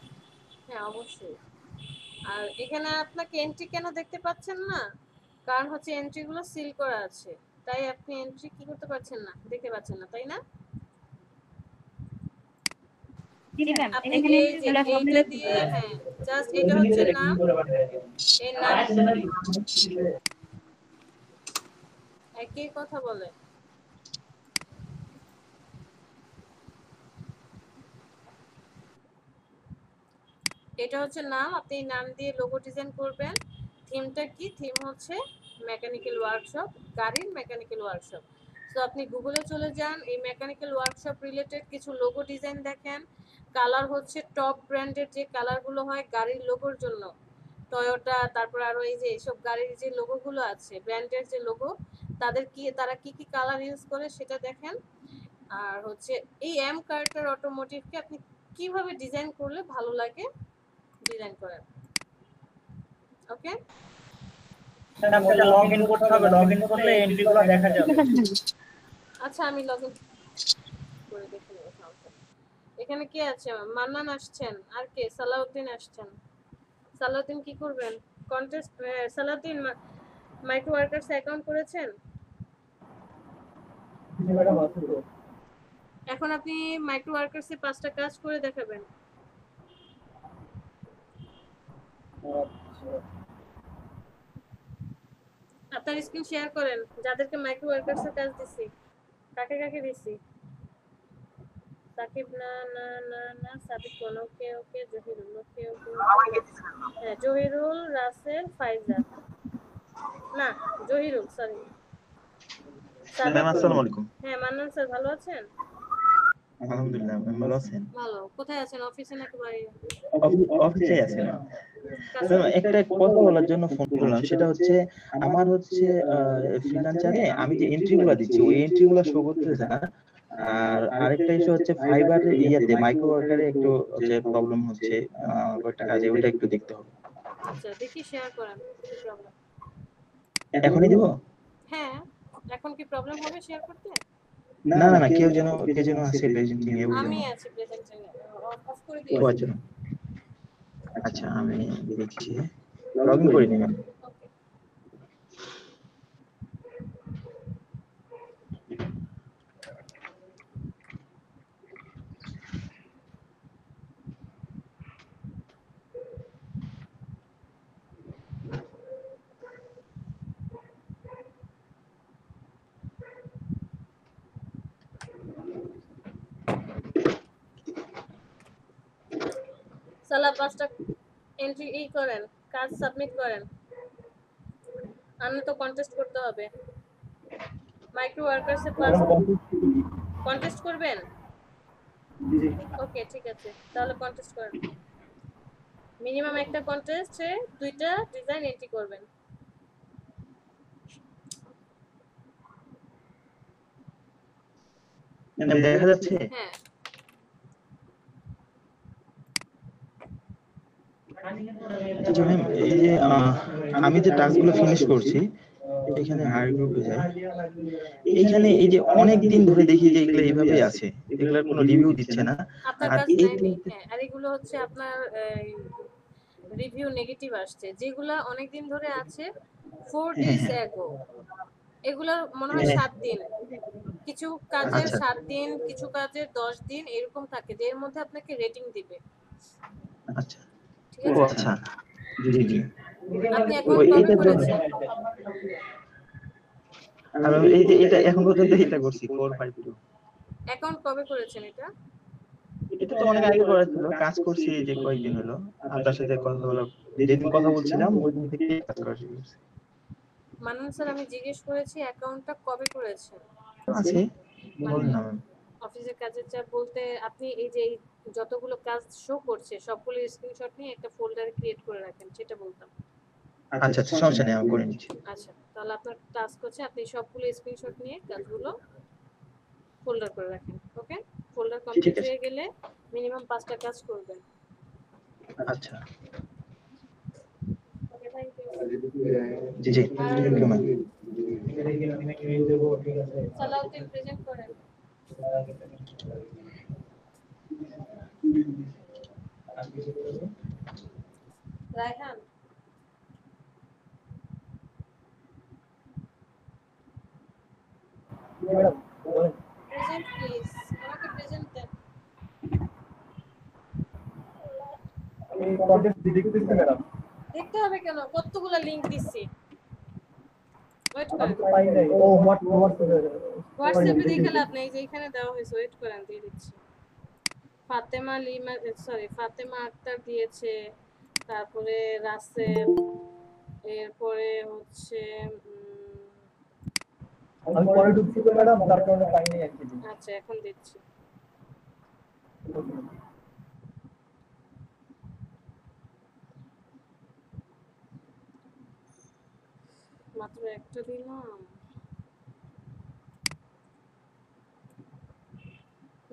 হ্যাঁ অবশ্যই। আর এখানে আপনাকে এন্ট্রি কেন দেখতে পাচ্ছেন না? কারণ হচ্ছে এন্ট্রিগুলো সিল করা আছে, তাই আপনি এন্ট্রি কি করতে পারছেন না, দেখতে পাচ্ছেন না, তাই না? জি ম্যাম, আপনি এখানে এই যে এইটা দিয়ে হ্যাঁ জাস্ট এটা হচ্ছে নাম, এই নাম একই কথা বলে। এটা হচ্ছে নাম, আপনি নাম দিয়ে লোগো ডিজাইন করবেন। থিমটা কি? থিম হচ্ছে মেকানিক্যাল ওয়ার্কশপ, গাড়ির মেকানিক্যাল ওয়ার্কশপ। তো আপনি গুগলে চলে যান, এই মেকানিক্যাল ওয়ার্কশপ রিলেটেড কিছু লোগো ডিজাইন দেখেন। কালার হচ্ছে টপ ব্র্যান্ডের যে কালারগুলো হয় গাড়ির লোগোর জন্য, টয়োটা, তারপর আরো এই যে এইসব গাড়ির যে লোগোগুলো আছে ব্র্যান্ডের যে লোগো, তারা কি কি কালার ইউজ করে সেটা দেখেন। আর হচ্ছে এই এম কার্টার অটোমোটিভকে আপনি কিভাবে ডিজাইন করলে ভালো লাগে ডিজাইন করেন। ওকে, ম্যাডাম ওটা লগইন করতে হবে, লগইন করলে এন্ট্রিগুলো দেখা যাবে। আচ্ছা আমি লগইন করে দেখে নেব। এখানে কে আছে? মান্নান আসছেন, আর কে? সালাউদ্দিন আসছেন। সালাউদ্দিন কি করবেন? Contest. Salauddin micro workers account করেছেন? এখন আপনি মাইক্রো ওয়ার্কার্সে 5টা কাজ করে দেখাবেন। আপনার স্ক্রিন শেয়ার করেন, যাদেরকে মাইক্রো ওয়ার্কার্সের কাজ দিছি। কাকে কাকে দিছি? সাকিব না না না না, সাবিক কোন, ওকে ওকে, জহিরুল ওকে ওকে, হ্যাঁ জহিরুল, রাসেল, ফাইজা, না জহিরুল, সরি। ম্যাম আসসালামু আলাইকুম। হ্যাঁ মান্নান স্যার ভালো আছেন? আলহামদুলিল্লাহ, ম্যাম ভালো আছেন? ভালো। কোথায় আছেন? অফিসে নাকি বাড়ি? অফিসে আছি ম্যাম। একটা কথা বলার জন্য ফোন করলাম, সেটা হচ্ছে আমার হচ্ছে ফ্রিল্যান্সারে আমি যে এন্ট্রিগুলো দিচ্ছি ওই এন্ট্রিগুলো শো করতেছে না। আর আরেকটা ইস্যু হচ্ছে ফাইবারের ইয়াতে মাইক্রো ওয়ার্কারে একটু যে প্রবলেম হচ্ছে ওইটা কাজে, ওইটা একটু দেখতে হবে। আচ্ছা দেখি শেয়ার করেন কি প্রবলেম। এখনই দিব? হ্যাঁ এখন কি প্রবলেম হবে শেয়ার করতে? না না না, কেউ যেন আছে প্রেজেন্টিং এ। আমি আছি প্রেজেন্টিং এ, অফ করে দিও। আচ্ছা আমি দেখছি, লগইন করে নিলাম। সালা 5টা এন্ট্রি এই করেন, কাজ সাবমিট করেন। আমি তো কন্টেস্ট করতে হবে মাইক্রো ওয়ার্কার্সে। কন্টেস্ট করবেন? ওকে ঠিক আছে, তাহলে কন্টেস্ট করেন। মিনিমাম একটা কন্টেস্টে 2টা ডিজাইন এন্ট্রি করবেন। দেখা যাচ্ছে? হ্যাঁ আচ্ছা ম্যাম, এই যে আমি যে টাস্কগুলো ফিনিশ করছি, এখানে হায়ার গ্রুপে যাই, এইখানে এই যে অনেক দিন ধরে দেখি যে এগুলো এইভাবেই আছে, এগুলোর কোনো রিভিউ দিচ্ছে না। আপনার আর কাজ এই নাই। হ্যাঁ আর এগুলো হচ্ছে আপনার রিভিউ নেগেটিভ আসছে, যেগুলো অনেক দিন ধরে আছে 4 days ago, এগুলো মনে হয় 7 দিন, কিছু কাজের 7 দিন, কিছু কাজের 10 দিন এরকম থাকে, যে এর মধ্যে আপনাকে রেটিং দিবে। আচ্ছা ঠিক আছে? আচ্ছা জি জি। আপনি এখন কবে করেছেন? আর এই যে এটা এখন পর্যন্ত এটা করছি 452। অ্যাকাউন্ট কবে করেছেন এটা? এটা তো অনেক আগে করা ছিল, কাজ করছি এই যে কয়েকদিন হলো আপনার সাথে কথা বলা, যেদিন কথা বলছিলাম ওই দিন থেকে কাজ করা শুরু করছি। মান্নান স্যার, আমি জিজ্ঞেস করেছি অ্যাকাউন্টটা কবে করেছেন? আছে মানে বলুন না ম্যাম। অফিসের কাজের চাপ বলতে আপনি এই যে এই যতগুলো কাজ শো করছে সবগুলো স্ক্রিনশট নিয়ে একটা ফোল্ডার ক্রিয়েট করে রাখেন, সেটা বলতাম। আচ্ছা আচ্ছা, সমস্যা নেই, আমি করে নিচ্ছি। আচ্ছা, তাহলে আপনার টাস্ক হচ্ছে আপনি সবগুলো স্ক্রিনশট নিয়ে কাজগুলো ফোল্ডার করে রাখেন। ওকে, ফোল্ডার ঠিক কমপ্লিট আছে। হয়ে গেলে মিনিমাম 5টা কাজ করবেন। আচ্ছা ওকে, থ্যাংক ইউ। জি জি, thank you ma'am. Salauddin present করেন। রায়হান প্রেজেন্ট প্লিজ, আমাকে প্রেজেন্ট দেন। দেখতে হবে কেন, কতগুলো লিংক দিচ্ছি। ওয়েট করেন, হোয়াটসঅ্যাপে দেখে লাভ নেই, যে এখানে দেওয়া হয়েছে। ওয়েট করেন, দিয়ে দিচ্ছি। ফাতেমা লিমা, সরি ফাতেমা আক্তার দিয়েছে, তারপরে রাসেল, এরপরে হচ্ছে আমি পরে ঢুকছি তো ম্যাডাম, তার কারণে পাইনি আর কি। আচ্ছা, এখন দিচ্ছি। মাত্র একটা দিলাম।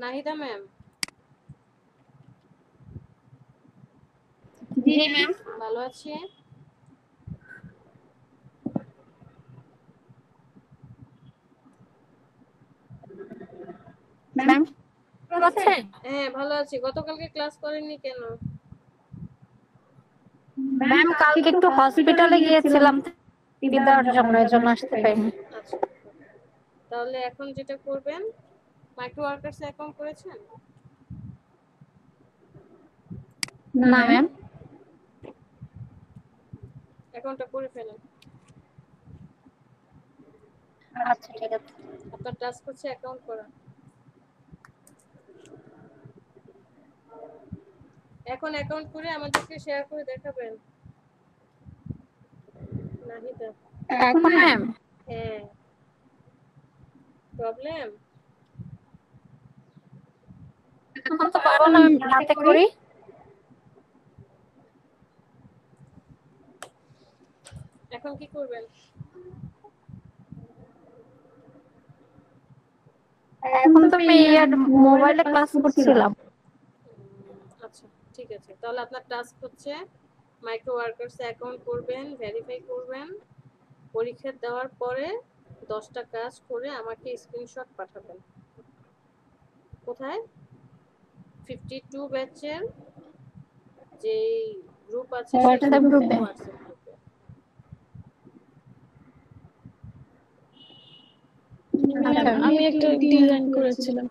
নাহিদা ম্যাম। জি ম্যাম। ভালো আছি। ম্যাম আছেন? হ্যাঁ, ভালো আছি। গতকালকে ক্লাস করেননি কেন? ম্যাম কালকে একটু হসপিটালে গিয়েছিলাম, দেওয়ার জন্য, এর জন্য আসতে পারিনি। আচ্ছা, তাহলে এখন যেটা করবেন, মাইক্রো ওয়ার্কার্স অ্যাকাউন্ট করেছেন? না ম্যাম। অ্যাকাউন্টটা করে ফেলেন। আচ্ছা ঠিক আছে। আপনার টাস্ক হচ্ছে অ্যাকাউন্ট করা। এখন অ্যাকাউন্ট করে আমাদেরকে শেয়ার করে দেখাবেন। নাহিদা। এখন ম্যাম হ্যাঁ, প্রবলেম? এখন তো পারবো না, রাতে করি। এখন কি করবেন? এখন তো আমি মোবাইলে ক্লাস করছিলাম। আচ্ছা, ঠিক আছে, তাহলে আপনার টাস্ক হচ্ছে মাইক্রো ওয়ার্কার্স অ্যাকাউন্ট করবেন, ভেরিফাই করবেন, পরীক্ষা দেওয়ার পরে 10টা কাজ করে আমাকে স্ক্রিনশট পাঠাবেন। কোথায়? 52 ব্যাচের যে গ্রুপ আছে হোয়াটসঅ্যাপ গ্রুপে। হোয়াটসঅ্যাপ গ্রুপে ম্যাম আমি একটা ডিজাইন করেছিলাম,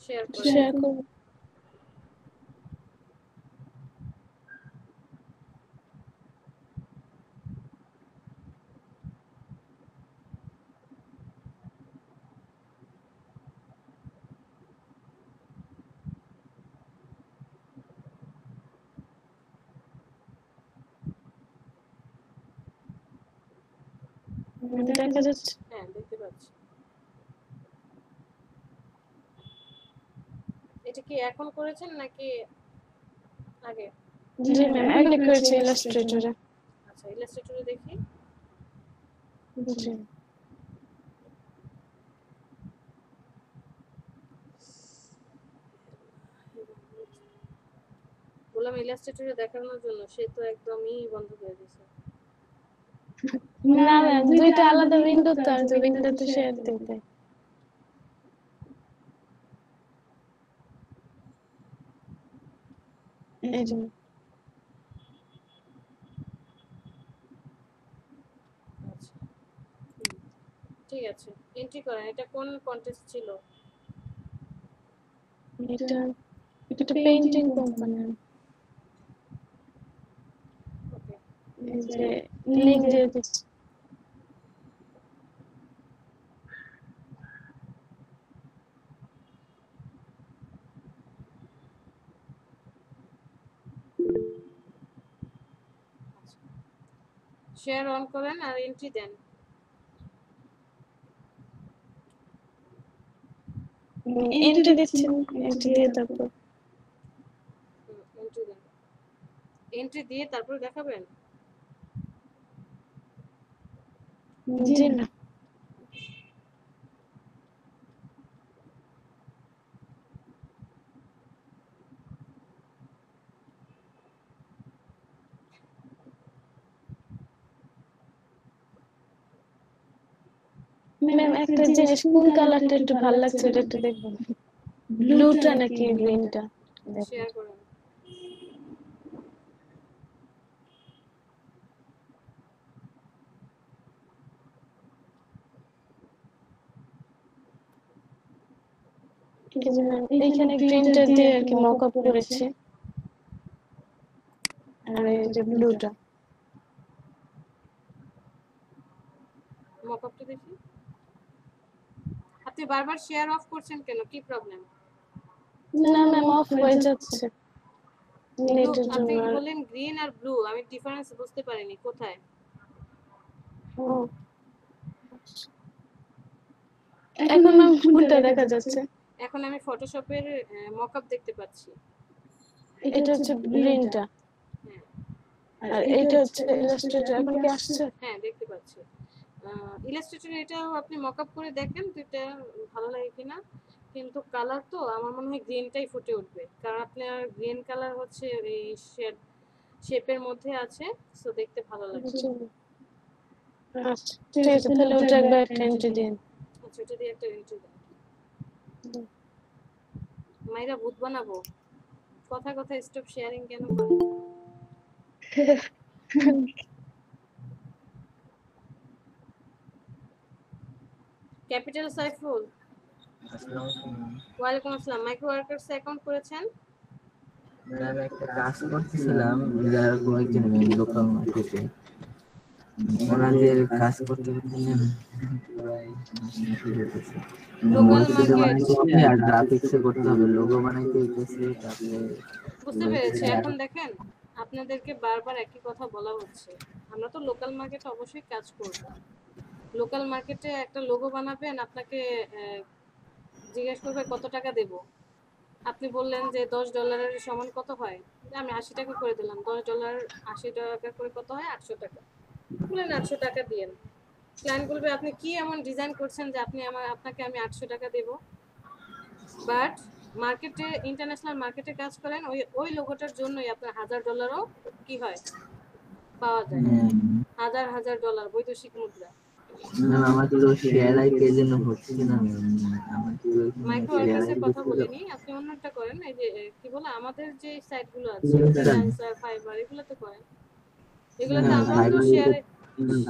শেয়ার করে শেয়ার করব। দেখা যাচ্ছে? হ্যাঁ, দেখতে পাচ্ছি। এটা কি এখন করেছেন নাকি আগে? জি ম্যাম, আগে করেছি ইলাস্ট্রেটরে। আচ্ছা, ইলাস্ট্রেটরে দেখি। জি বললাম ইলাস্ট্রেটরে দেখানোর জন্য, সে তো একদমই বন্ধ করে দিয়েছে। না ম্যাম, দুইটা আলাদা উইন্ডো তো, আর যে উইন্ডোতে শেয়ার দিতে এই জন্য। আচ্ছা, ঠিক আছে, এন্ট্রি করেন। এটা কোন কন্টেস্ট ছিল? এটা পেইন্টিং কোম্পানি। ওকে, এই যে লিংক দিয়ে দিচ্ছি। শেয়ার অন করেন আর এন্ট্রি দেন। এন্ট্রি দিচ্ছেন, এন্ট্রি দিয়ে তারপর এন্ট্রি দেন, এন্ট্রি দিয়ে তারপর দেখাবেন। জি না ম্যাম একটা জিনিস, কোন কালারটা একটু ভালো লাগছে এটা একটু দেখবেন, ব্লুটা নাকি গ্রিনটা? শেয়ার করেন। এইখানে গ্রিনটা দিয়ে আর কি মক আপ করেছি, আর এই যে ব্লুটা। মক আপটা দেখি। আপনি বারবার শেয়ার অফ করছেন কেন, কি প্রবলেম? না ম্যাম অফ হয়ে যাচ্ছে নেটের আপনি জন্য। বলেন গ্রিন আর ব্লু, আমি ডিফারেন্স বুঝতে পারিনি কোথায়। এখন ম্যাম কোনটা দেখা যাচ্ছে? এখন আমি ফটোশপের মকআপ দেখতে পাচ্ছি। এটা হচ্ছে গ্রিনটা, আর এটা হচ্ছে ইলাস্ট্রেটর। এখন কি আসছে? হ্যাঁ দেখতে পাচ্ছি। ইলাস্ট্রেটর এটাও আপনি মকআপ করে দেখেন দুইটা ভালো লাগে কিনা, কিন্তু কালার তো আমার মনে হয় গ্রিনটাই ফুটে উঠবে, কারণ আপনার গ্রিন কালার হচ্ছে এই শেপের মধ্যে আছে, সো দেখতে ভালো লাগছে। আচ্ছা ঠিক আছে, তাহলে ওটা একবার একটা এন্ট্রি দিন। আচ্ছা ওটা দিয়ে একটা এন্ট্রি দেন। মাইরা ভূত বানাবো, কথা কথা স্টপ শেয়ারিং কেন করে? ক্যাপিটাল সাইফুল, ওয়ালাইকুম আসসালাম। মাইক্রো ওয়ার্কার্স অ্যাকাউন্ট করেছেন? আমি একটা কাজ করতেছিলাম যারা কয়েকজন লোকাল মার্কেটে, ওনাদের কাজ করতে করতে লোকাল মার্কেট আর গ্রাফিক্সে করতে হবে, লোগো বানাইতে হইতেছে, তারপরে বুঝতে পেরেছি। এখন দেখেন আপনাদেরকে বারবার একই কথা বলা হচ্ছে, আমরা তো লোকাল মার্কেটে অবশ্যই কাজ করব। লোকাল মার্কেটে একটা লোগো বানাবেন, আপনাকে জিজ্ঞেস করবে কত টাকা দেব। আপনি বললেন যে $10 সমান কত হয়, আমি 80 টাকা করে দিলাম। $10 80 টাকা করে কত হয়? 800 টাকা। বলেন 800 টাকা দিয়েন। ক্লায়েন্ট বলবে আপনি কি এমন ডিজাইন করছেন যে আপনাকে আমি 800 টাকা দেব। বাট মার্কেটে, ইন্টারন্যাশনাল মার্কেটে কাজ করেন, ওই লোগোটার জন্যই আপনার $1000ও কি হয় পাওয়া যায়, $1000 বৈদেশিক মুদ্রা। আমার তো শেয়ার আইতে জন্য হচ্ছে না, আমার তো মাইক্রো ওয়ার্কার্সের কথা বলিনি, আপনি অন্যটা করেন। এই যে কি বলে আমাদের যে সাইটগুলো আছে ফ্রিল্যান্সার, ফাইবার, এগুলোতে করেন। এগুলোতে আমরা তো শেয়ারে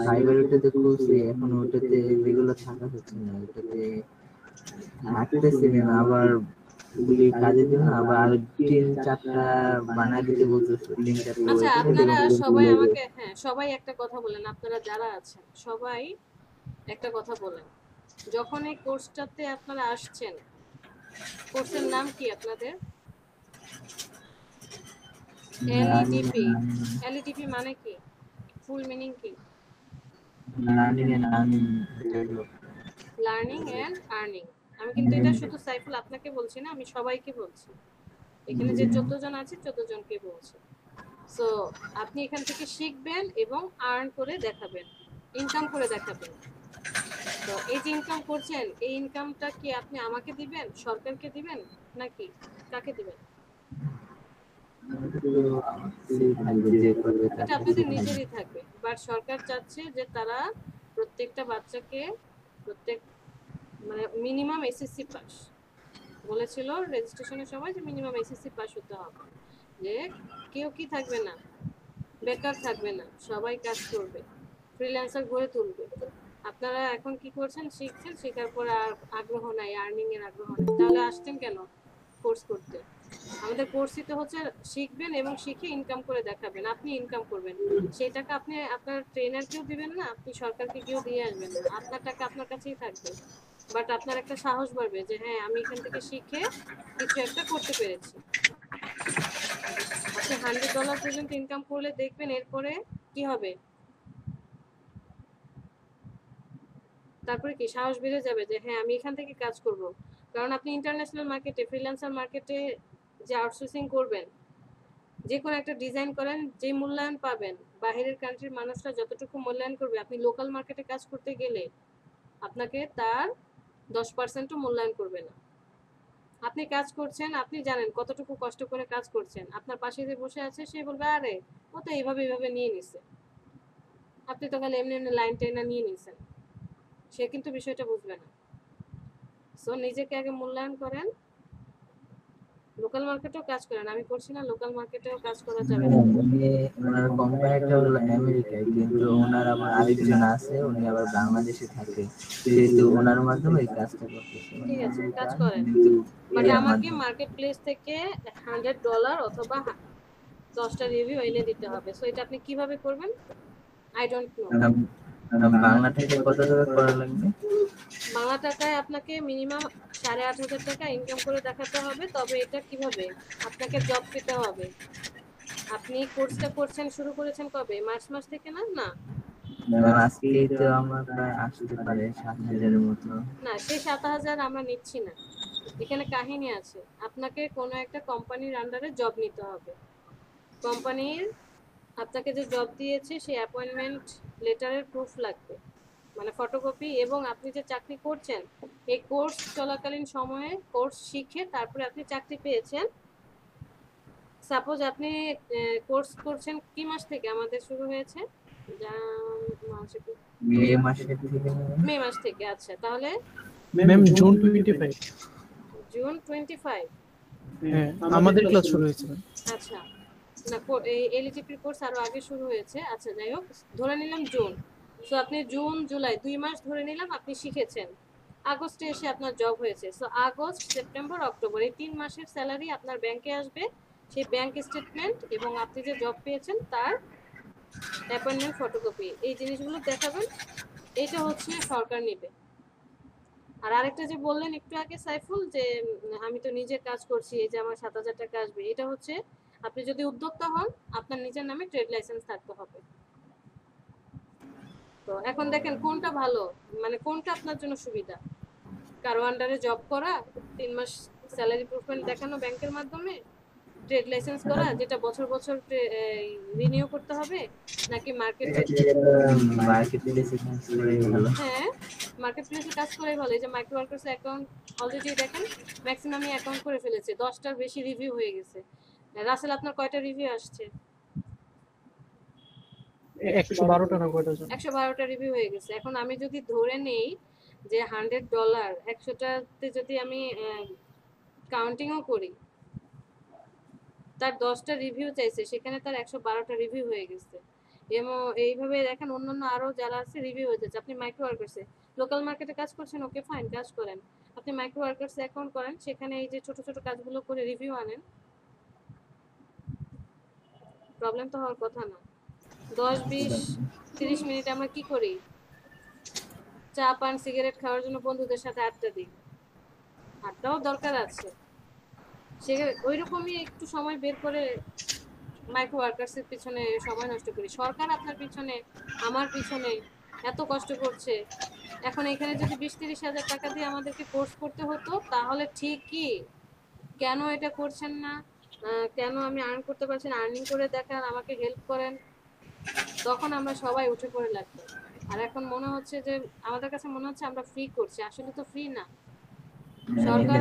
ফাইবারটাতে খুলছি, এখন ওটাতে যেগুলো থাকা হচ্ছে না, ওটাতে থাকতেছি না। আবার ওই কাজের জন্য আবার 3-4টা বানাই দিতে বলতেছে, 3-4টা। আচ্ছা আপনারা সবাই আমাকে, হ্যাঁ সবাই একটা কথা বলেন, আপনারা যারা আছেন সবাই একটা কথা বলেন। যখন এই কোর্সটাতে আপনারা আসছেন, কোর্সের নাম কি আপনাদের? এলইডিপি। এলইডিপি মানে কি? ফুল মিনিং কি? Learning and earning. Learning and earning. আমি কিন্তু এটা শুধু সাইফুল আপনাকে বলছি না, আমি সবাইকে বলছি। এখানে যে 14 জন আছে 14 জনকে বলছি। সো আপনি এখান থেকে শিখবেন এবং আর্ন করে দেখাবেন, ইনকাম করে দেখাবেন। তো এই যে ইনকাম করছেন, এই ইনকামটা কি আপনি আমাকে দিবেন, সরকারকে দিবেন, নাকি কাকে দিবেন? এটা আপনাদের নিজেরই থাকবে। বাট সরকার চাচ্ছে যে তারা প্রত্যেকটা বাচ্চাকে মানে মিনিমাম এসএসসি পাস বলেছিল রেজিস্ট্রেশনের সময়, যে মিনিমাম এসএসসি পাস হতে হবে, যে কেউ কি থাকবে না, বেকার থাকবে না, সবাই কাজ করবে, ফ্রিল্যান্সার গড়ে তুলবে। আপনারা এখন কি করছেন, শিখছেন, শেখার পর আর আগ্রহ নাই, আর্নিং এর আগ্রহ নাই, তাহলে আসছেন কেন কোর্স করতে? আমাদের কোর্সই তো হচ্ছে শিখবেন এবং শিখে ইনকাম করে দেখাবেন, আপনি ইনকাম করবেন। সেই টাকা আপনি আপনার ট্রেনারকেও দিবেন না, আপনি সরকারকে কেউ দিয়ে আসবেন না, আপনার টাকা আপনার কাছেই থাকবে। বাট আপনার একটা সাহস বাড়বে যে হ্যাঁ আমি এখান থেকে শিখে কিছু একটা করতে পেরেছি। আপনি $100 পর্যন্ত ইনকাম করলে দেখবেন এরপরে কি হবে, তারপরে কি সাহস বেড়ে যাবে যে হ্যাঁ আমি এখান থেকে কাজ করব। কারণ আপনি ইন্টারন্যাশনাল মার্কেটে ফ্রিল্যান্সার মার্কেটে যে আউটসোর্সিং করবেন, যে কোনো একটা ডিজাইন করেন, যে মূল্যায়ন পাবেন বাইরের কান্ট্রির মানুষরা যতটুকু মূল্যায়ন করবে, আপনি লোকাল মার্কেটে কাজ করতে গেলে আপনাকে তার 10%ও মূল্যায়ন করবে না। আপনি কাজ করছেন, আপনি জানেন কতটুকু কষ্ট করে কাজ করছেন, আপনার পাশে যে বসে আছে সে বলবে আরে ও তো এইভাবে এইভাবে নিয়ে নিছে, আপনি তো খালি এমনি এমনি লাইন টেনে নিয়ে নিছেন, সে কিন্তু বিষয়টা বুঝবে না। সো নিজেকে আগে মূল্যায়ন করেন, লোকাল মার্কেটেও কাজ করেন। আমি করছি না, লোকাল মার্কেটেও কাজ করা যাবে না। ওনার কোম্পানিটা হলো আমেরিকায়, কিন্তু ওনার আবার আরেকজন আছে, উনি আবার বাংলাদেশে থাকে, সেহেতু ওনার মাধ্যমে এই কাজটা করতেছে। ঠিক আছে, কাজ করেন, বাট আমাকে মার্কেট প্লেস থেকে $100 অথবা 10টা রিভিউ এনে দিতে হবে। সো এটা আপনি কিভাবে করবেন আই ডোন্ট নো। বাংলা থেকে কত টাকা করা লাগবে? বাংলা টাকায় আপনাকে মিনিমাম 8,500 টাকা ইনকাম করে দেখাতে হবে। তবে এটা কিভাবে, আপনাকে জব পেতে হবে। আপনি কোর্সটা করছেন, শুরু করেছেন কবে? মার্চ মাস থেকে না? না আজকে তো আমার প্রায় আসতে পারে 7,000-এর মতো। না, সেই 7,000 আমরা নিচ্ছি না। এখানে কাহিনী আছে, আপনাকে কোনো একটা কোম্পানির আন্ডারে জব নিতে হবে। কোম্পানির আপনাকে যে জব দিয়েছে সেই অ্যাপয়েন্টমেন্ট লেটারের প্রুফ লাগবে, মানে ফটোকপি, এবং আপনি যে চাকরি করছেন এই কোর্স চলাকালীন সময়ে কোর্স শিখে তারপরে আপনি চাকরি পেয়েছেন। সাপোজ আপনি কোর্স করছেন কি মাস থেকে আমাদের শুরু হয়েছে? মে মাস থেকে। আচ্ছা, তাহলে ম্যাম জুন 25। জুন 25 হ্যাঁ, আমাদের ক্লাস শুরু হয়েছে। আচ্ছা, না এই এলজিপির কোর্স আরো আগে শুরু হয়েছে। আচ্ছা, যাই হোক, ধরে নিলাম জুন। সো আপনি জুন জুলাই 2 মাস ধরে নিলাম আপনি শিখেছেন। আগস্টে এসে আপনার জব হয়েছে। সো আগস্ট সেপ্টেম্বর অক্টোবর এই 3 মাসের স্যালারি আপনার ব্যাংকে আসবে। সেই ব্যাংক স্টেটমেন্ট এবং আপনি যে জব পেয়েছেন তার অ্যাপয়েন্টমেন্ট ফটোকপি, এই জিনিসগুলো দেখাবেন। এটা হচ্ছে সরকার নেবে। আর আরেকটা যে বললেন একটু আগে সাইফুল, যে আমি তো নিজে কাজ করছি, এই যে আমার 7,000 টাকা আসবে, এটা হচ্ছে আপনি যদি উদ্যোক্তা হন আপনার নিজের নামে ট্রেড লাইসেন্স থাকতে হবে। তো এখন দেখেন কোনটা ভালো, মানে কোনটা আপনার জন্য সুবিধা। কারো আন্ডারে জব করা, 3 মাস স্যালারি প্রুফমেন্ট দেখানো ব্যাংকের মাধ্যমে, ট্রেড লাইসেন্স করা যেটা বছর বছর রিনিউ করতে হবে, নাকি মার্কেট প্লেসে কাজ করাই ভালো? হ্যাঁ, মার্কেট প্লেসে কাজ করাই ভালো। এই যে মাইক্রো ওয়ার্কার্স অ্যাকাউন্ট অলরেডি দেখেন ম্যাক্সিমামই অ্যাকাউন্ট করে ফেলেছে, 10টার বেশি রিভিউ হয়ে গেছে। রাসেল আপনার কয়টা রিভিউ আসছে? 112টা না কয়টা? 112টা রিভিউ হয়ে গেছে। এখন আমি যদি ধরে নেই যে $100 100টাতে যদি আমি কাউন্টিংও করি, তার 10টা রিভিউ চাইছে, সেখানে তার 112টা রিভিউ হয়ে গেছে। এবং এইভাবে দেখেন অন্যান্য আরো যারা আছে রিভিউ হয়ে যাচ্ছে। আপনি মাইক্রো ওয়ার্কার্সে লোকাল মার্কেটে কাজ করছেন, ওকে ফাইন, কাজ করেন। আপনি মাইক্রো ওয়ার্কার্সে অ্যাকাউন্ট করেন, সেখানে এই যে ছোট ছোট কাজগুলো করে রিভিউ আনেন, প্রবলেম তো হওয়ার কথা না। 10 20 30 মিনিট আমরা কি করি? চা পান সিগারেট খাওয়ার জন্য বন্ধুদের সাথে আড্ডা দিই। আড্ডাও দরকার আছে, সে ওইরকমই একটু সময় বের করে মাইক্রো ওয়ার্কার্সের পিছনে সময় নষ্ট করি। সরকার আপনার পিছনে, আমার পিছনে এত কষ্ট করছে। এখন এখানে যদি 20-30 হাজার টাকা দিয়ে আমাদেরকে কোর্স করতে হতো তাহলে ঠিকই, কেন এটা করছেন না? কেন আমি আর্ন করতে পারছি না? আর্নিং করে দেখান, আমাকে হেল্প করেন, তখন আমরা সবাই উঠে পড়ে লাগতাম। আর এখন মনে হচ্ছে যে আমাদের কাছে মনে হচ্ছে আমরা ফ্রি করছি, আসলে তো ফ্রি না। সরকার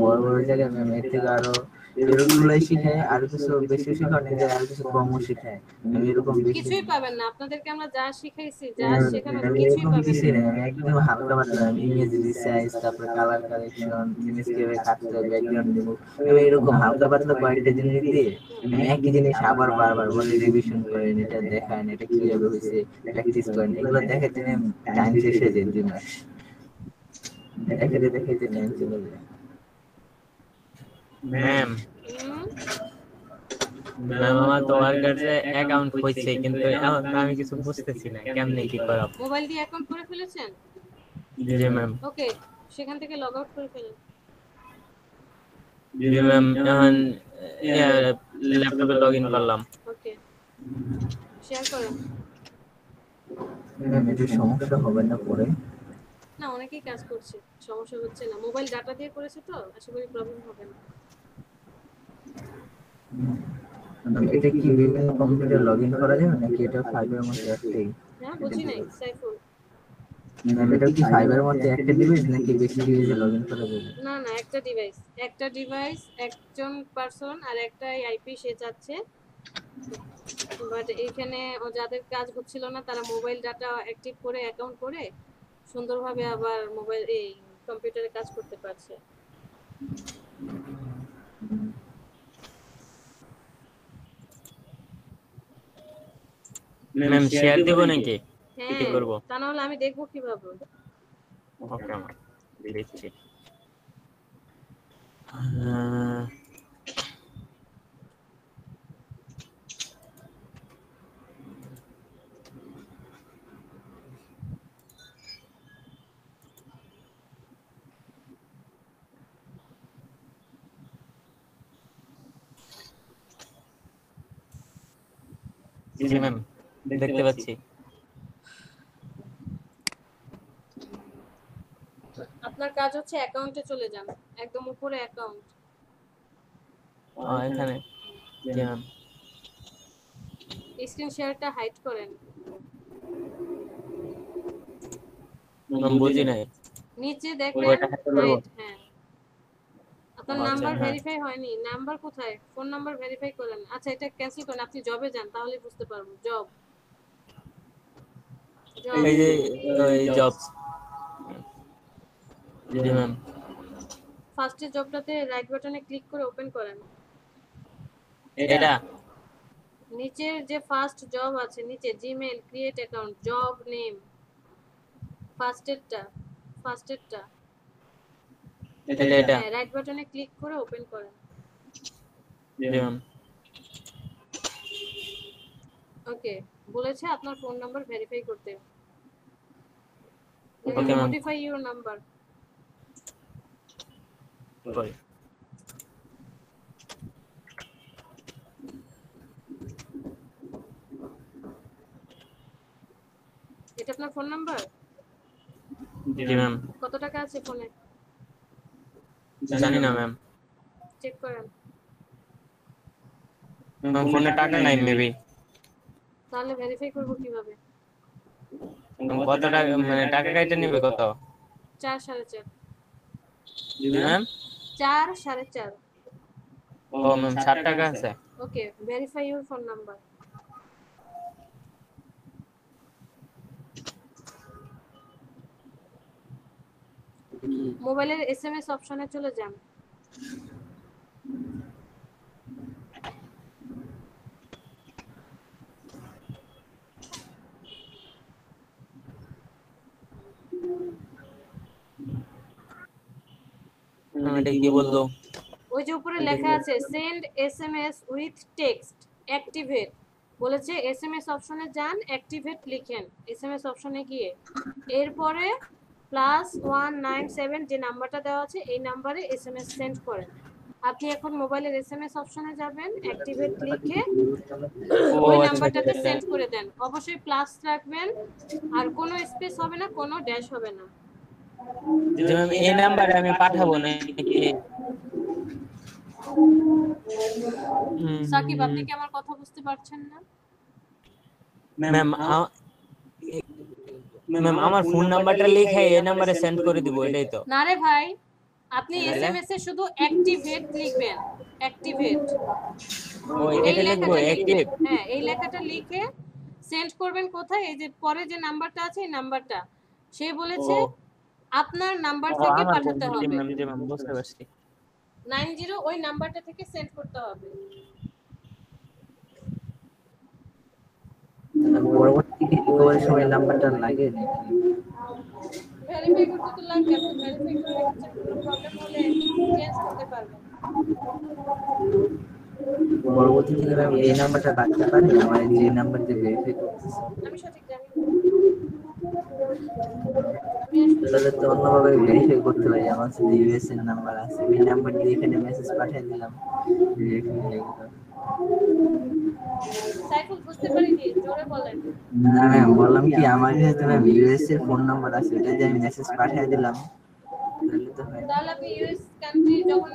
বড় বড় জায়গায় ম্যাম এর থেকে আরো এরকমগুলাই শিখায়, আর কিছু বেশি শেখানো যায়, আর কিছু কমও শেখায়। এরকম কিছুই পাবেন না, আপনাদেরকে আমরা যা শিখাইছি, যা শেখানো কিছুই পাবেন না। একদম হালকা পাতলা ইমেজ রিসাইজ, তারপরে কালার কালেকশন, জিনিস কিভাবে কাটতে হবে, ব্যাকগ্রাউন্ড দেবো, এরকম হালকা পাতলা কয়েকটা জিনিস দিয়ে একই জিনিস আবার বারবার বলে রিভিশন করেন, এটা দেখান, এটা কিভাবে হয়েছে প্র্যাকটিস করেন, এগুলো দেখাতে টাইম শেষ হয়ে যায় 2 মাস। ম্যাম আমার তোমার কাছে অ্যাকাউন্ট হইছে, কিন্তু এখন আমি কিছু বুঝতেছি না কেমনে কি করা। মোবাইল দিয়ে অ্যাকাউন্ট করে ফেলেছেন? জি ম্যাম। ওকে, সেখান থেকে লগ আউট করে ফেলেন। জি ম্যাম, এখন ল্যাপটপে লগইন করলাম। ওকে, শেয়ার করেন। ম্যাম এটা সমস্যা হবে না পরে? না, অনেকেই কাজ করছে, সমস্যা হচ্ছে না। মোবাইল ডাটা দিয়ে করেছে তো, আশা করি প্রবলেম হবে না। এটা কি বিভিন্ন কম্পিউটার লগইন করা যাবে নাকি এটা ফাইবারের মধ্যে একটাই? হ্যাঁ, বুঝি নাই সাইফুল। ম্যাম এটা কি ফাইবারের মধ্যে একটা ডিভাইস নাকি বেশি ডিভাইসে লগইন করা যাবে? না না, একটা ডিভাইস একজন পারসন আর একটা আইপি সে চাচ্ছে, বাট এখানে যাদের কাজ হচ্ছিল না তারা মোবাইল ডাটা অ্যাক্টিভ করে অ্যাকাউন্ট করে সুন্দরভাবে আবার মোবাইল এই কম্পিউটারে কাজ করতে পারছে। ম্যাম শেয়ার দেব নাকি? হ্যাঁ, কি করব? তা না হলে আমি দেখবো কিভাবে। ওকে ম্যাম, দিচ্ছি। জি ম্যাম, দেখতে পাচ্ছি। আপনার কাজ হচ্ছে অ্যাকাউন্টে চলে যান, একদম উপরে অ্যাকাউন্ট। এখানে জি ম্যাম। স্ক্রিন শেয়ারটা হাইড করেন। ম্যাম বুঝি নাই। নিচে দেখেন হাইড। হ্যাঁ, আপনার নাম্বার ভেরিফাই হয়নি। নাম্বার কোথায়? ফোন নাম্বার ভেরিফাই করেন। আচ্ছা, এটা ক্যান্সেল করেন, আপনি জবে যান, তাহলে বুঝতে পারবো। জব, এই যে এই জবস। জি ম্যাম। ফার্স্টের জবটাতে রাইট বাটনে ক্লিক করে ওপেন করেন। এটা নিচের যে ফার্স্ট জব আছে, নিচে Gmail create account job name, ফার্স্টেরটা এটা হ্যাঁ, রাইট বাটনে ক্লিক করে ওপেন করেন। জি ম্যাম। ওকে, বলেছে আপনার ফোন নাম্বার ভেরিফাই করতে। Okay ma'am. Modify your number. কই এটা আপনার ফোন নাম্বার? জি ম্যাম। কত টাকা আছে ফোনে? জানি না ম্যাম। চেক করেন। ম্যাম ফোনে টাকা নাই মেবি। তাহলে ভেরিফাই করব কিভাবে? কত টাকা মানে টাকা কাইটা নেবে কত? 4 4.5। ম্যাম 4 4.5। ও ম্যাম 60 টাকা আছে। ওকে, ভেরিফাই ইওর ফোন নাম্বার। মোবাইলের এসএমএস অপশনে চলে যান। এটা কি বললো? ওই যে উপরে লেখা আছে send SMS with text activate, বলেছে এসএমএস অপশনে যান, অ্যাক্টিভেট লিখেন এসএমএস অপশনে গিয়ে, এরপরে +197 যে নাম্বারটা দেওয়া আছে এই নাম্বারে এসএমএস সেন্ড করেন। আপনি এখন মোবাইলের এসএমএস অপশনে যাবেন, অ্যাক্টিভেট লিখে ওই নাম্বারটাতে সেন্ড করে দেন। অবশ্যই প্লাস রাখবেন, আর কোনো স্পেস হবে না, কোনো ড্যাশ হবে না। জি ম্যাম, এই নাম্বারে আমি পাঠাবো নাকি? সাকিব, আপনি কি আমার কথা বুঝতে পারছেন না? ম্যাম ম্যাম আমার ফোন নাম্বারটা লিখে এই নম্বরে সেন্ড করে দিব, এটাই তো? না রে ভাই, আপনি এসএমএস এ শুধু অ্যাক্টিভেট লিখবেন, অ্যাক্টিভেট। ও এটা লিখবো অ্যাক্টিভ? হ্যাঁ, এই লেখাটা লিখে সেন্ড করবেন কোথায়? এই যে পরে যে নাম্বারটা আছে এই নাম্বারটা, সে বলেছে আপনার নাম্বার থেকে পাঠাতে হবে। জি ম্যাম, বুঝতে পারছি। 90 ওই নাম্বারটা থেকে সেন্ড করতে হবে। পরবর্তী রিকভারির সময় নাম্বারটা লাগে নাকি? ভেরিফাই করতে তো লাগবে, আপনি ভেরিফাই করে রেখেছেন, কোনো প্রবলেম হলে চেঞ্জ করতে পারবেন। পরবর্তী থেকে আমি এই নাম্বারটা রাখতে পারি, আমার যে নাম্বার দিয়ে ভেরিফাই করতেছি? আমি সঠিক জানি তাহলে তো অন্যভাবে ভেরিফাই করতে পারি। আমার সাথে ইউএস এর নাম্বার আছে, ওই নাম্বার দিয়ে এখানে মেসেজ পাঠিয়ে দিলাম, ভেরিফাই হয়ে গেল। সাইফুল বুঝতে পারিনি, জোরে বলেন। না ম্যাম, বললাম কি আমার কাছে ম্যাম ইউএস এর ফোন নাম্বার আছে, এটা দিয়ে আমি মেসেজ পাঠিয়ে দিলাম তাহলে তো হয়। তাহলে আপনি ইউএস কান্ট্রি যখন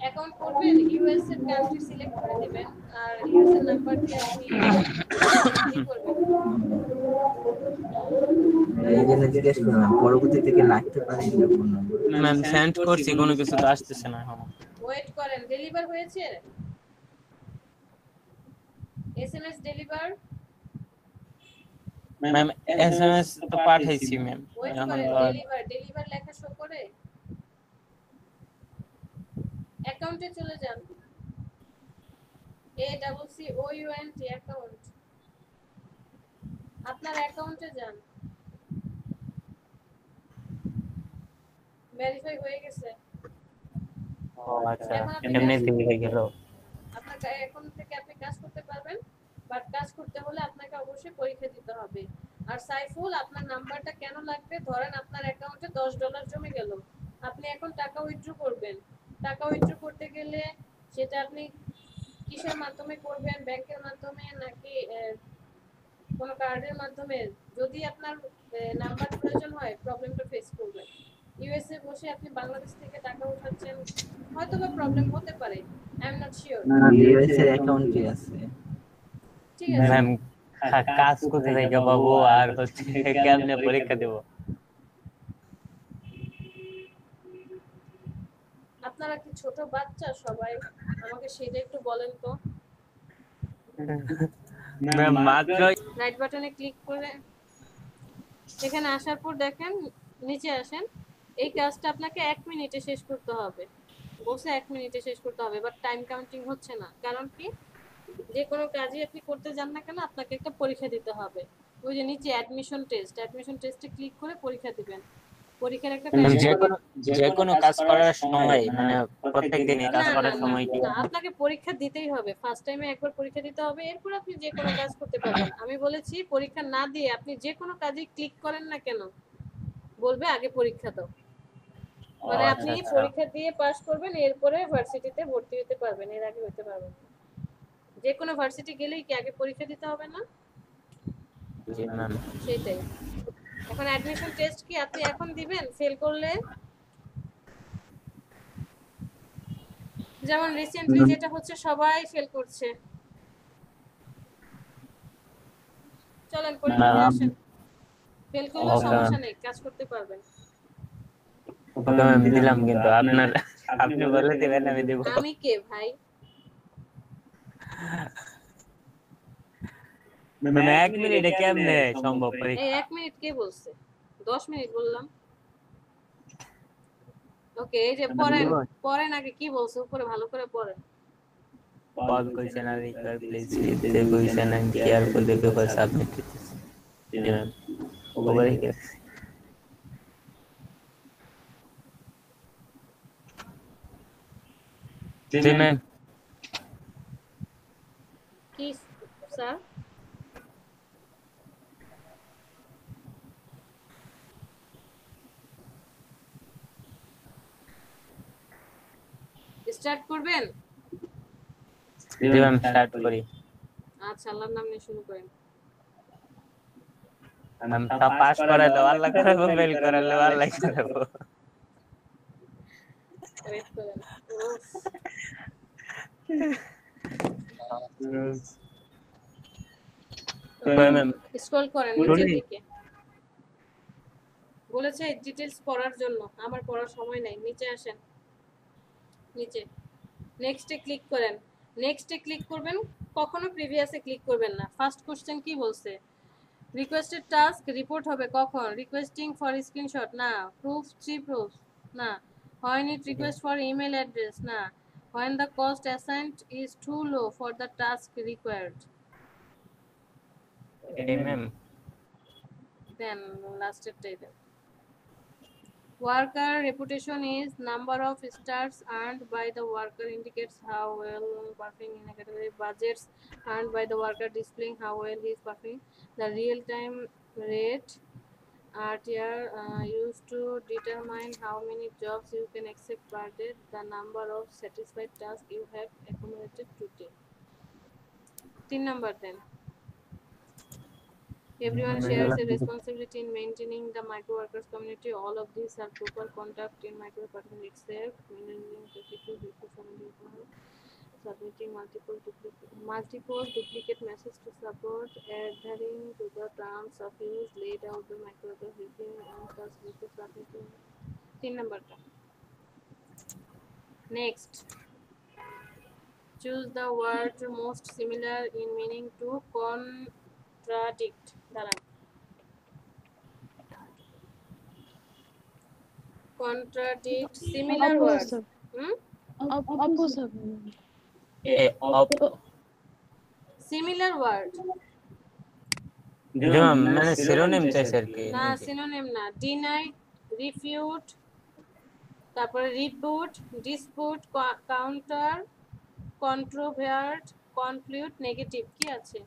অ্যাকাউন্ট করবেন ইউএস এর কান্ট্রি সিলেক্ট করে দিবেন আর ইউএস এর নাম্বার দিয়ে আপনি ই করবেন। এই জন্য জিজ্ঞেস করলাম, পরবর্তী থেকে লাগতে পারে না ফোন নাম্বার। ম্যাম সেন্ড করছি, কোনো কিছু তো আসতেছে না এখন। ওয়েট করেন, ডেলিভার হয়েছে? SMS deliver? ম্যাম এসএমএস তো পাঠাইছি ম্যাম। ওয়েট এখন করেন, তো ডেলিভার লেখা শো করে? অ্যাকাউন্টে চলে যান, ACCOUNT অ্যাকাউন্ট, আপনার অ্যাকাউন্টে যান, ভেরিফাই হয়ে গেছে। ও আচ্ছা, এমনি থেকে গেল। আপনার অ্যাকাউন্ট থেকে আপনি কাজ করতে পারবেন, বাট কাজ করতে হলে আপনাকে অবশ্যই পরীক্ষা দিতে হবে। আর সাইফুল, আপনার নাম্বারটা কেন লাগবে? ধরেন আপনার অ্যাকাউন্টে $10 জমে গেল, আপনি এখন টাকা উইথড্র করবেন। টাকা উইথড্র করতে গেলে সেটা আপনি কিসের মাধ্যমে করবেন? ব্যাংকের মাধ্যমে নাকি কোনো কার্ডের মাধ্যমে? যদি আপনার নাম্বার প্রয়োজন হয়, প্রবলেমটা ফেস করবেন। ইউএসএ বসে আপনি বাংলাদেশ থেকে টাকা উঠাচ্ছেন, হয়তো বা প্রবলেম হতে পারে, I am not sure. US এর অ্যাকাউন্টে আছে। ঠিক আছে ম্যাম, কাজ করতে থেকে পাবো আর হচ্ছে কেমনে পরীক্ষা দেব? আপনারা কি ছোট বাচ্চা সবাই? আমাকে সেটা একটু বলেন তো। ম্যাম মাত্র রাইট বাটনে ক্লিক করে এখানে আসার পর দেখেন নিচে আসেন। এই কাজটা আপনাকে 1 মিনিটে শেষ করতে হবে, বসে 1 মিনিটে শেষ করতে হবে, বাট টাইম কাউন্টিং হচ্ছে না। কারণ কি, যে কোনো কাজই আপনি করতে যান না কেন আপনাকে একটা পরীক্ষা দিতে হবে। ওই যে নিচে অ্যাডমিশন টেস্টে ক্লিক করে পরীক্ষা দিবেন। পরীক্ষার একটা টাইম, যে কোনো কাজ করার সময় মানে প্রত্যেকদিনই কাজ করার সময় কি না, আপনাকে পরীক্ষা দিতেই হবে। ফার্স্ট টাইমে একবার পরীক্ষা দিতে হবে, এরপর আপনি যে কোনো কাজ করতে পারবেন। আমি বলেছি পরীক্ষা না দিয়ে আপনি যে কোনো কাজে ক্লিক করেন না কেন, বলবে আগে পরীক্ষা দাও। মানে আপনি পরীক্ষা দিয়ে পাস করবেন, এরপরে ভার্সিটিতে ভর্তি হতে পারবেন, এর আগে হতে পারবেন না। যে কোনো ভার্সিটি গেলেই কি আগে পরীক্ষা দিতে হবে না? জি ম্যাম। সেটাই। এখন অ্যাডমিশন টেস্ট কি আপনি এখন দিবেন? ফেল করলে, যেমন রিসেন্টলি যেটা হচ্ছে সবাই ফেল করছে। চলেন পরীক্ষা দিয়ে আসেন, ফেল করলে সমস্যা নেই, কাজ করতে পারবেন। ওকে ম্যাম দিলাম, কিন্তু আপনি বলে দিবেন আমি দেব। আমি কে ভাই? ম্যাম 1 মিনিটে কেমনে সম্ভব এই পরীক্ষা? 1 মিনিট কে বলছে? 10 মিনিট বললাম। ওকে, এই যে পড়েন আগে কি বলছে উপরে ভালো করে পড়েন। All question are required, please read the question and carefully before submitting. জি ম্যাম, ওভারই গেছে। জি ম্যাম। কি স্যার? স্টার্ট করবেন? জি ম্যাম, স্টার্ট করি। আচ্ছা, আল্লাহর নাম নিয়ে শুরু করেন। ম্যাম তা পাস করালে আল্লাহ করাবো, ফেল করালে আল্লাহ করাবো। ওয়েট করেন। ম্যাম স্ক্রল করেন নিচের দিকে। বলেছে ডিটেইলস পড়ার জন্য, আমার পড়ার সময় নাই। নিচে আসেন, নিচে নেক্সটে ক্লিক করেন। নেক্সটে ক্লিক করবেন, কখনো প্রিভিয়াসে ক্লিক করবেন না। ফার্স্ট কোশ্চেন কি বলছে? রিকোয়েস্টেড টাস্ক রিপোর্ট হবে কখন? রিকোয়েস্টিং ফর স্ক্রিনশট না। প্রুফ 3 প্রুফ না। When it request for email address না। When the cost assigned is too low for the task required. Ma'am Then last data. Worker reputation is number of stars earned by the worker indicates how well performing in a category. Budgets earned by the worker displaying how well he is performing. The real-time rate RTR used to determine how many jobs you can accept per day. The number of satisfied tasks you have accumulated today. 3 number then. Everyone shares a responsibility in maintaining the micro workers community. All of these are proper conduct in micro partner except managing submitting multiple duplicate messages to support, adhering to the terms of use laid out the micro workers review and first before submitting. 3 number. Next. Choose the word most similar in meaning to contradict. Contradict similar words. Opposite. Similar word. जो मैंने synonym चाहिए sir के ना synonym ना. Deny, refute, তারপরে rebut, dispute, counter, controvert, conclude, negative কি আছে?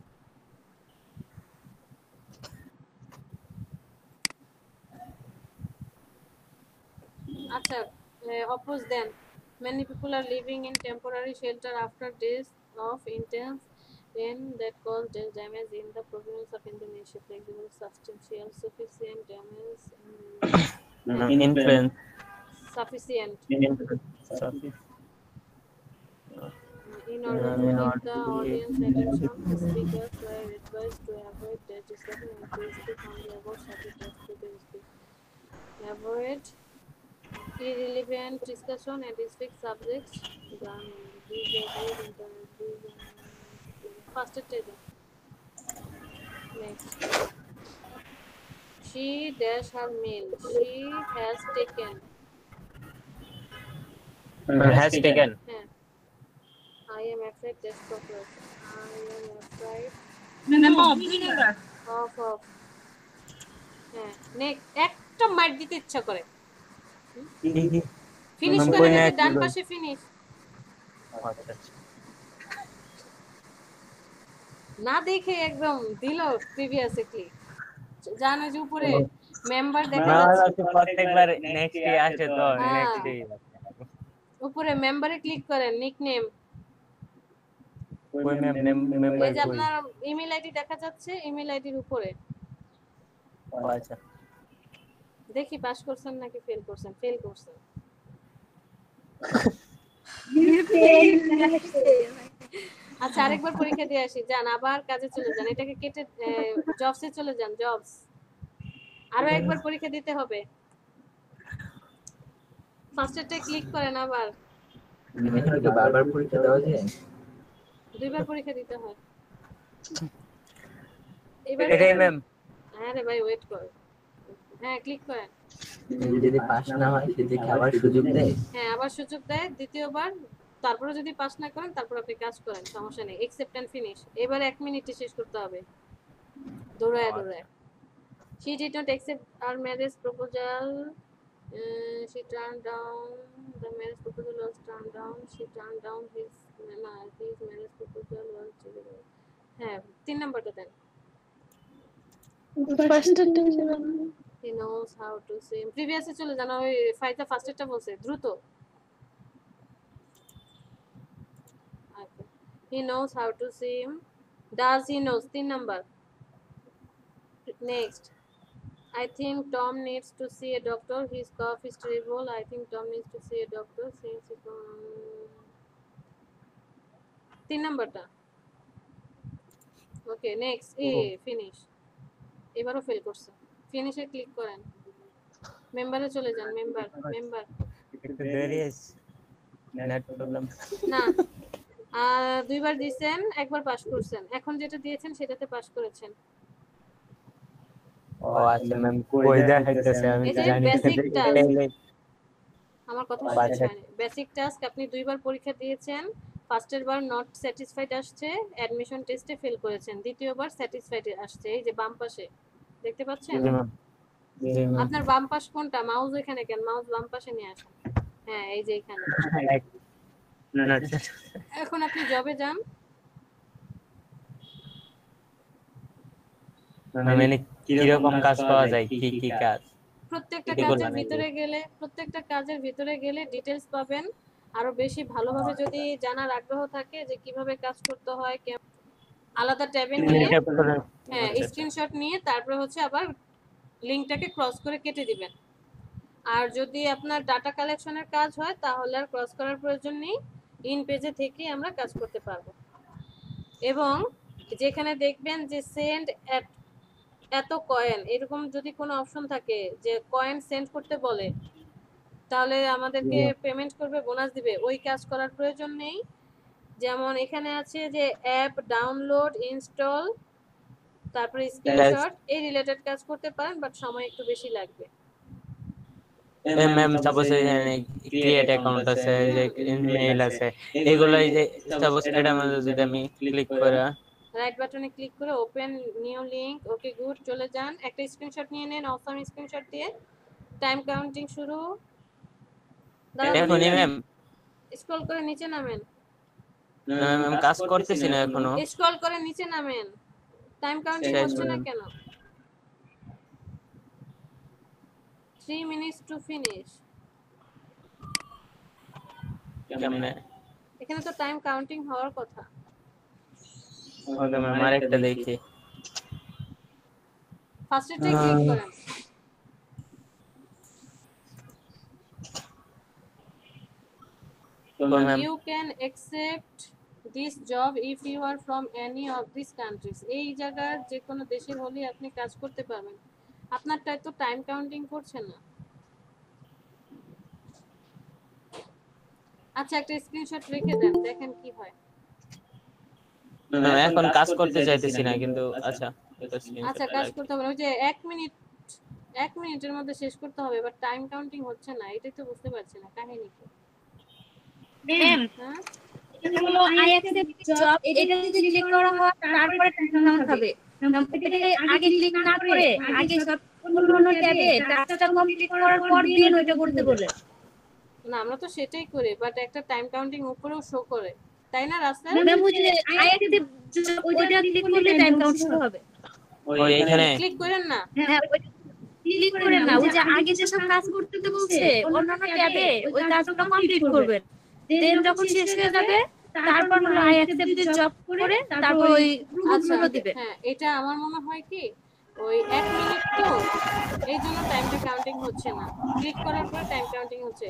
আচ্ছা, oppose then. Many people are living in temporary shelter after days of intense rain that caused damage in the province of Indonesia. Flexible, substantial, sufficient damage. Influence. Sufficient. In order to keep the audience attention, the speakers were advised to avoid the discussion and to speak only about subjects to the speech. Avoid irrelevant discussion and restrict subjects. First stage. Next. She dash her meal. She has taken. Has taken. Yeah. I am afraid that's cockroach. I am afraid. Off. হ্যাঁ, next একটা মার দিতে ইচ্ছা করে। Finish করে দে, ডান পাশে finish. না দেখে একদম দিল প্রিভিয়াসে ক্লিক। জানো যে উপরে মেম্বার দেখা যাচ্ছে, প্রত্যেকবার নেক্সট এ আসে তো নেক্সট এ উপরে মেম্বারে ক্লিক করেন, নিকনেম। কোই মেম্বার এই যে আপনার ইমেল আইডি দেখা যাচ্ছে, ইমেল আইডির উপরে। আচ্ছা, দেখি পাস করছেন নাকি ফেল করছেন। ফেল করছেন। আচ্ছা, আরেকবার পরীক্ষা দিয়ে আসি। যান, আবার কাজে চলে যান। এটাকে কেটে জবসে চলে যান। জবস আরো একবার পরীক্ষা দিতে হবে। ফার্স্টেরটা ক্লিক করেন আবার। এখানে বারবার পরীক্ষা দেওয়া যায়? দুইবার পরীক্ষা দিতে হয়। এবার এটাই ম্যাম। হ্যাঁ রে ভাই, ওয়েট কর। হ্যাঁ, ক্লিক করেন। যদি পাস না হয় সেদিকে আবার সুযোগ দেয়? হ্যাঁ, আবার সুযোগ দেয় দ্বিতীয়বার। তারপরে যদি পাস না করেন তারপর আপনি কাজ করেন, সমস্যা নেই। Accept and finish. এবার 1 মিনিটে শেষ করতে হবে, দৌড়ায়। She did not accept our marriage proposal. She turned down the marriage proposal. Was turned down. She turned down his marriage proposal was delivered. হ্যাঁ, 3 নাম্বারটা দেন। First He knows how to swim. প্রিভিয়াসে চলে যান। ওই ফাইটা ফার্স্টেরটা বলছে, দ্রুত। He knows how to swim. Does he knows? 3 number. Next. I think Tom needs to see a doctor. His cough is terrible. I think Tom needs to see a doctor since he 3 number ta. Okay, next. Finish. এবারও fail করছে। ফিনিশে click করেন। মেম্বারে চলে যান। Member net problem না, দুইবার দিয়েছেন, একবার পাস করছেন। এখন যেটা দিয়েছেন সেটাতে পাস করেছেন। ও আচ্ছা ম্যাম, কই দেখাইতেছে আমি জানি। আমার কথা শুনছেন? বেসিক টাস্ক আপনি দুইবার পরীক্ষা দিয়েছেন। ফার্স্টের বার নট স্যাটিসফাইড আসছে, অ্যাডমিশন টেস্টে ফেল করেছেন। দ্বিতীয়বার স্যাটিসফাইড আসছে। এই যে বাম পাশে দেখতে পাচ্ছেন? আপনার বাম পাশ কোনটা? মাউস এখানে কেন? মাউস বাম পাশে নিয়ে আসুন। হ্যাঁ, এই যে এখানে। এখন আপনি জবে যান। মানে কিরকম কাজ পাওয়া যায়, কি কাজ? প্রত্যেকটা কাজের ভিতরে গেলে ডিটেইলস পাবেন। আরো বেশি ভালোভাবে যদি জানার আগ্রহ থাকে যে কিভাবে কাজ করতে হয়, আলাদা ট্যাবে নিয়ে ট্যাপ করে হ্যাঁ আচ্ছা, আচ্ছা। স্ক্রিনশট নিয়ে তারপরে হচ্ছে আবার লিংকটাকে ক্রস করে কেটে দিবেন। আর যদি আপনার ডাটা কালেকশনের কাজ হয় তাহলে আর ক্রস করার প্রয়োজন নেই, ইন পেজে থেকে আমরা কাজ করতে পারবো। এবং যেখানে দেখবেন যে সেন্ড এত কয়েন এরকম যদি কোনো অপশন থাকে যে কয়েন সেন্ড করতে বলে তাহলে আমাদেরকে পেমেন্ট করবে, বোনাস দিবে, ওই কাজ করার প্রয়োজন নেই। যেমন এখানে আছে যে অ্যাপ ডাউনলোড, ইনস্টল, তারপরে স্ক্রিনশট, এই রিলেটেড কাজ করতে পারেন, বাট সময় একটু বেশি লাগবে। ম্যাম সাপোজ এখানে ক্রিয়েট অ্যাকাউন্ট আছে, যে মেইল আছে, এগুলো এই যে সাপোজ এটার মধ্যে যদি আমি ক্লিক করে রাইট বাটনে ক্লিক করে open new link, okay good, চলে যান, একটা স্ক্রিনশট নিয়ে নেন, অসাম স্ক্রিনশট দিয়ে টাইম কাউন্টিং শুরু। এখনই ম্যাম স্ক্রল করে নিচে নামেন, ম্যাম কাজ করতেছি না এখনো। স্ক্রল করে নিচে নামেন, টাইম কাউন্টিং হচ্ছে না কেন? 3 minutes to finish। কেমনে? এখানে তো টাইম কাউন্টিং হওয়ার কথা। ওকে ম্যাম আরেকটা দেখি। ফার্স্ট এটাই ক্লিক করেন। You can accept this job if you are from any of these countries। এই জায়গার যে কোনো দেশের হলে আপনি কাজ করতে পারবেন। আপনারটাই তো টাইম কাউন্টিং করছে না। আচ্ছা একটা স্ক্রিনশট রেখে দেন, দেখেন কি হয়। এখন কাজ করতে চাইতেছি না কিন্তু আচ্ছা আচ্ছা কাজ করতে হবে, ওই যে 1 মিনিটের মধ্যে শেষ করতে হবে, বাট টাইম কাউন্টিং হচ্ছে না, এটাই তো বুঝতে পারছি না কাহিনী কি। ম্যাম এটা হলো আই অ্যাকসেপ্ট জব, এটা যদি ক্লিক করা হয় তারপরে টাইম কাউন্ট হবে। এটা আগে ক্লিক না করে আগে সব অন্য ট্যাবে টাস্কটা কমপ্লিট করার পর দিয়ে ওইটা করতে বলে। না আমরা তো সেটাই করি, বাট একটা টাইম কাউন্টিং উপরেও শো করে, তাই না রাসেল? ম্যাম ওই যে আই অ্যাকসেপ্ট জব ওইটা ক্লিক করলে টাইম কাউন্ট শুরু হবে। ওই এখানে ক্লিক করেন না, হ্যাঁ ক্লিক করেন না, ওই যে আগে যে সব কাজ করতে বলছে অন্যান্য ট্যাবে ওই কাজগুলো কমপ্লিট করবেন, দেন যখন শেষ হয়ে যাবে তারপর হলো আই অ্যাকসেপ্ট জব করে তারপর ওই গ্রুপগুলো দিবে। হ্যাঁ এটা আমার মনে হয় কি ওই 1 মিনিট তো এই জন্য টাইমটা কাউন্টিং হচ্ছে না, ক্লিক করার পরে টাইম কাউন্টিং হচ্ছে।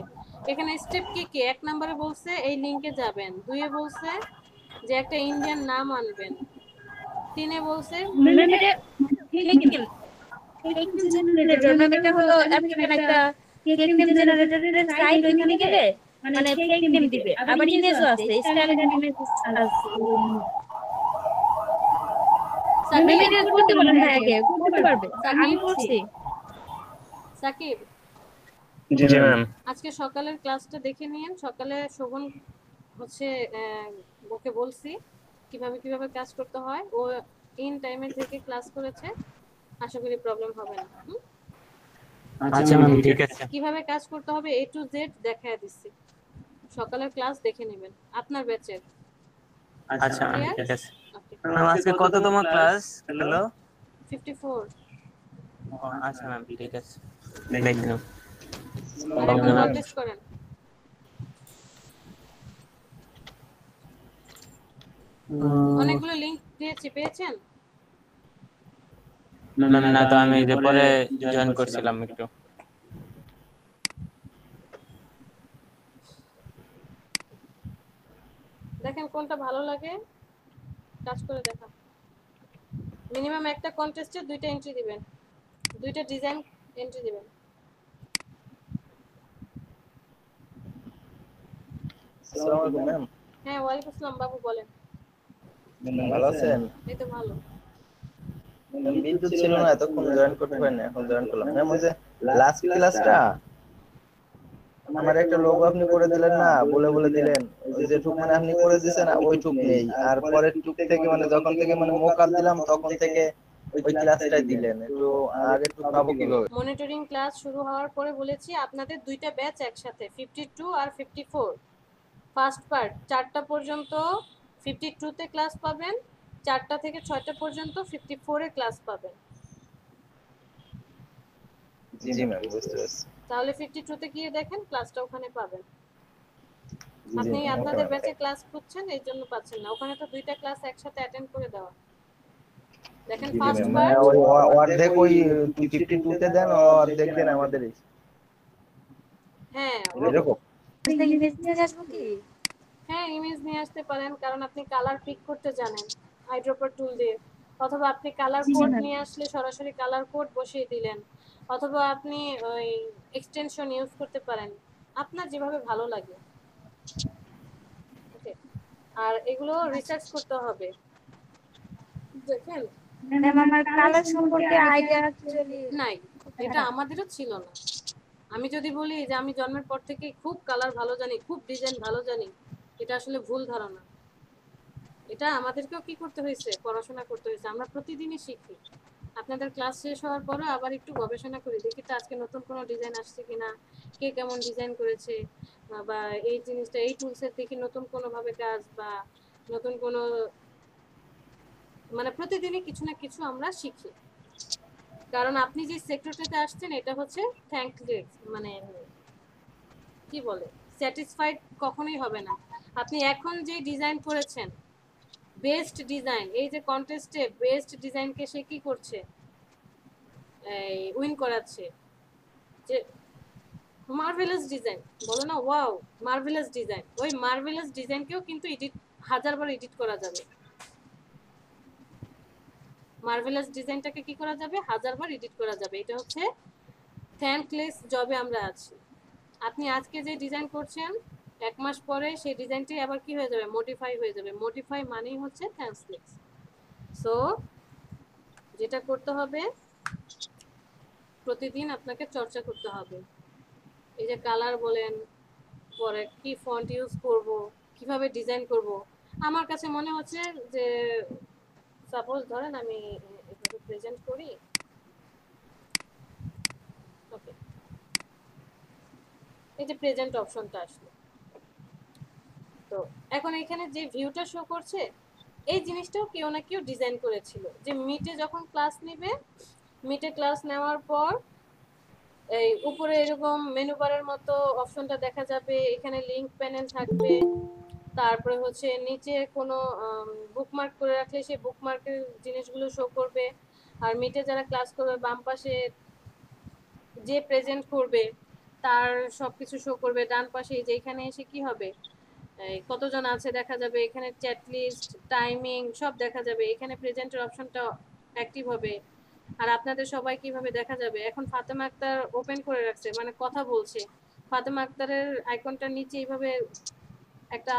এখানে স্টেপ কি কি? 1 নম্বরে বলছে এই লিংকে যাবেন, 2 এ বলছে যে একটা ইন্ডিয়ান নাম আনবেন, 3 এ বলছে এটা হলো একটা ফেক নেম জেনারেটরের সাইট, ওইখানে গেলে মানে ফেক নেম দিবে, আবার ইমেজও আছে, স্টাইল ইমেজ আছে। সাকিব করতে বলেন ভাই, আগে করতে পারবে, আমি করছি। সাকিব জি ম্যাম আজকে সকালের ক্লাসটা দেখে নিন, সকালে শোভন হচ্ছে ওকে বলছি কিভাবে কিভাবে কাজ করতে হয়, ও ইন টাইমে থেকে ক্লাস করেছে, আশা করি প্রবলেম হবে না। আচ্ছা ম্যাম ঠিক আছে। কিভাবে কাজ করতে হবে A to Z দেখায় দিচ্ছি, সকালের ক্লাস দেখে নেবেন আপনার ব্যাচের। আচ্ছা ম্যাম ঠিক আছে। ম্যাম আজকে কততম ক্লাস হলো? 54। আচ্ছা ম্যাম ঠিক আছে, দেখে নাও। নোটিস করেন। অনেকগুলো লিংক দিয়েছি, পেয়েছেন? ম্যাম না তো আমি যে পরে জয়েন করছিলাম একটু। দেখেন কোনটা ভালো লাগে, কাজ করে দেখা। মিনিমাম একটা কন্টেস্টে 2টা এন্ট্রি দিবেন, 2টা ডিজাইন এন্ট্রি দিবেন। আসসালামু আলাইকুম ম্যাম। হ্যাঁ ওয়ালাইকুম আসসালাম বাবু, বলেন। ভালো আছেন? এই তো ভালো। বিদ্যুৎ ছিল না এতক্ষণ, জয়েন করতে পারিনি, এখন জয়েন করলাম। ম্যাম ওই যে লাস্ট ক্লাসটা আমার একটা লোগো আপনি করে দিলেন না, বলে বলে দিলেন, ওই যে টুক মানে আপনি করে দিয়েছেন ওই টুক নেই, আর পরের টুক থেকে মানে যখন থেকে মানে মোকাল দিলাম তখন থেকে ওই ক্লাসটাই দিলেন, একটু আর একটু পাবো কিভাবে? মনিটরিং ক্লাস শুরু হওয়ার পরে বলেছি আপনাদের 2টা ব্যাচ একসাথে, 52 আর 54। ফার্স্ট পার্ট 4টা পর্যন্ত 52 তে ক্লাস পাবেন, 4টা থেকে 6টা পর্যন্ত 54 এ ক্লাস পাবেন। জি ম্যাম বুঝতে পারছি। তাহলে 52 তে গিয়ে দেখেন ক্লাসটা ওখানে পাবেন। আপনি আপনাদের ব্যাচে ক্লাস করছেন এই জন্য পাচ্ছেন না, ওখানে তো দুইটা ক্লাস একসাথে অ্যাটেন্ড করে দেওয়া। দেখেন ফার্স্ট পার্ট ওই অর্ধেক ওই 252 তে দেন, অর্ধেক দেন আমাদের। হ্যাঁ এরকম হ্যাঁ ইমেজ নিয়ে আসতে পারেন, কারণ আপনি কালার পিক করতে জানেন আইড্রপার টুল দিয়ে, অথবা আপনি কালার কোড নিয়ে আসলে সরাসরি কালার কোড বসিয়ে দিলেন, অথবা আপনি ওই এক্সটেনশন ইউজ করতে পারেন, আপনার যেভাবে ভালো লাগে। ওকে, আর এগুলো রিসার্চ করতে হবে। দেখেন ম্যাম আমার কালার সম্পর্কে আইডিয়া অ্যাকচুয়ালি নাই, এটা আমাদেরও ছিল না। আমি যদি বলি যে আমি জন্মের পর থেকে খুব কালার ভালো জানি, খুব ডিজাইন ভালো জানি, এটা আসলে ভুল ধারণা। এটা আমাদেরকেও কি করতে হয়েছে, পড়াশোনা করতে হয়েছে, আমরা প্রতিদিনই শিখি। আপনাদের ক্লাস শেষ হওয়ার পরে আবার একটু গবেষণা করি, দেখি তো আজকে নতুন কোনো ডিজাইন আসছে কিনা, কে কেমন ডিজাইন করেছে, বা এই জিনিসটা এই টুলসের দেখি নতুন কোনো ভাবে কাজ, বা নতুন কোনো, মানে প্রতিদিনই কিছু না কিছু আমরা শিখি। কারণ আপনি যে সেক্টরটাতে আসছেন এটা হচ্ছে থ্যাঙ্কলেস, মানে কি বলে, স্যাটিসফাইড কখনোই হবে না। আপনি এখন যে ডিজাইন করেছেন বেস্ট ডিজাইন, এই যে কন্টেস্টে বেস্ট ডিজাইনকে সে কি করছে, এই উইন করাচ্ছে, যে মার্ভেলাস ডিজাইন বলো না, ওয়াও মার্ভেলাস ডিজাইন, ওই মার্ভেলাস ডিজাইনকেও কিন্তু এডিট হাজারবার এডিট করা যাবে। মার্ভেলাস ডিজাইনটাকে কি করা যাবে, হাজারবার এডিট করা যাবে। এটা হচ্ছে থ্যাঙ্কলেস জবে আমরা আছি। আপনি আজকে যে ডিজাইন করছেন এক মাস পরে সেই ডিজাইনটাই আবার কি হয়ে যাবে, মডিফাই হয়ে যাবে। মডিফাই মানেই হচ্ছে থ্যাঙ্কলেস। সো যেটা করতে হবে, প্রতিদিন আপনাকে চর্চা করতে হবে। এই যে কালার বলেন, পরে কি ফন্ট ইউজ করব, কিভাবে ডিজাইন করব। আমার কাছে মনে হচ্ছে যে সাপোজ ধরেন আমি এভাবে প্রেজেন্ট করি, ওকে, এই যে প্রেজেন্ট অপশনটা আসলো, তো এখন এখানে যে ভিউটা শো করছে এই জিনিসটাও কেউ না কেউ ডিজাইন করেছিল। যে মিটে যখন ক্লাস নেবে, মিটে ক্লাস নেওয়ার পর এই উপরে এরকম মেনু বারের মতো অপশনটা দেখা যাবে, এখানে লিংক প্যানেল থাকবে, তারপরে হচ্ছে নিচে কোনো বুকমার্ক করে রাখলে সেই বুকমার্কের জিনিসগুলো শো করবে। আর মিটে যারা ক্লাস করবে বাম পাশে যে প্রেজেন্ট করবে তার সবকিছু শো করবে। ডান পাশে যে এখানে এসে কি হবে, কতজন আছে দেখা যাবে, এখানে চ্যাট লিস্ট, টাইমিং সব দেখা যাবে, এখানে প্রেজেন্টের অপশনটা অ্যাক্টিভ হবে। আর আপনাদের সবাই কিভাবে দেখা যাবে, এখন ফাতেমা আক্তার ওপেন করে রাখছে, মানে কথা বলছে, ফাতেমা আক্তারের আইকনটার নিচে এইভাবে একটা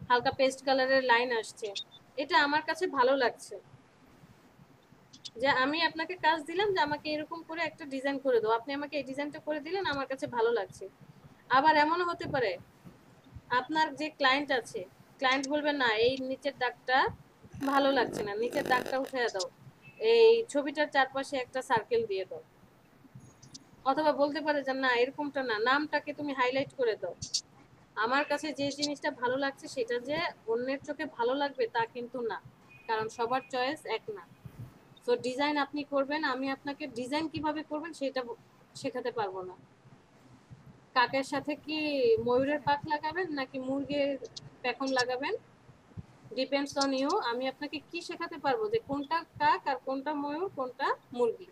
হালকা পেস্ট কালারের লাইন আসছে। এটা আমার কাছে ভালো লাগছে, যে আমি আপনাকে কাজ দিলাম যে আমাকে এরকম করে একটা ডিজাইন করে দাও, আপনি আমাকে এই ডিজাইনটা করে দিলেন, আমার কাছে ভালো লাগছে। আবার এমনও হতে পারে আপনার যে ক্লায়েন্ট আছে, ক্লায়েন্ট বলবে না এই নিচের দাগটা ভালো লাগছে না, নিচের দাগটা উঠিয়ে দাও, এই ছবিটার চারপাশে একটা সার্কেল দিয়ে দাও। অথবা বলতে পারে যে না এরকমটা না, নামটাকে তুমি হাইলাইট করে দাও। আমার কাছে যে জিনিসটা ভালো লাগছে সেটা যে অন্যের চোখে ভালো লাগবে তা কিন্তু না, কারণ সবার চয়েস এক না। সো ডিজাইন আপনি করবেন, আমি আপনাকে ডিজাইন কিভাবে করবেন সেটা শেখাতে পারবো না। কাকের সাথে কি ময়ূরের পাখ লাগাবেন নাকি মুরগির পেখম লাগাবেন, ডিপেন্ডস অন ইউ। আমি আপনাকে কি শেখাতে পারবো যে কোনটা কাক আর কোনটা ময়ূর কোনটা মুরগি,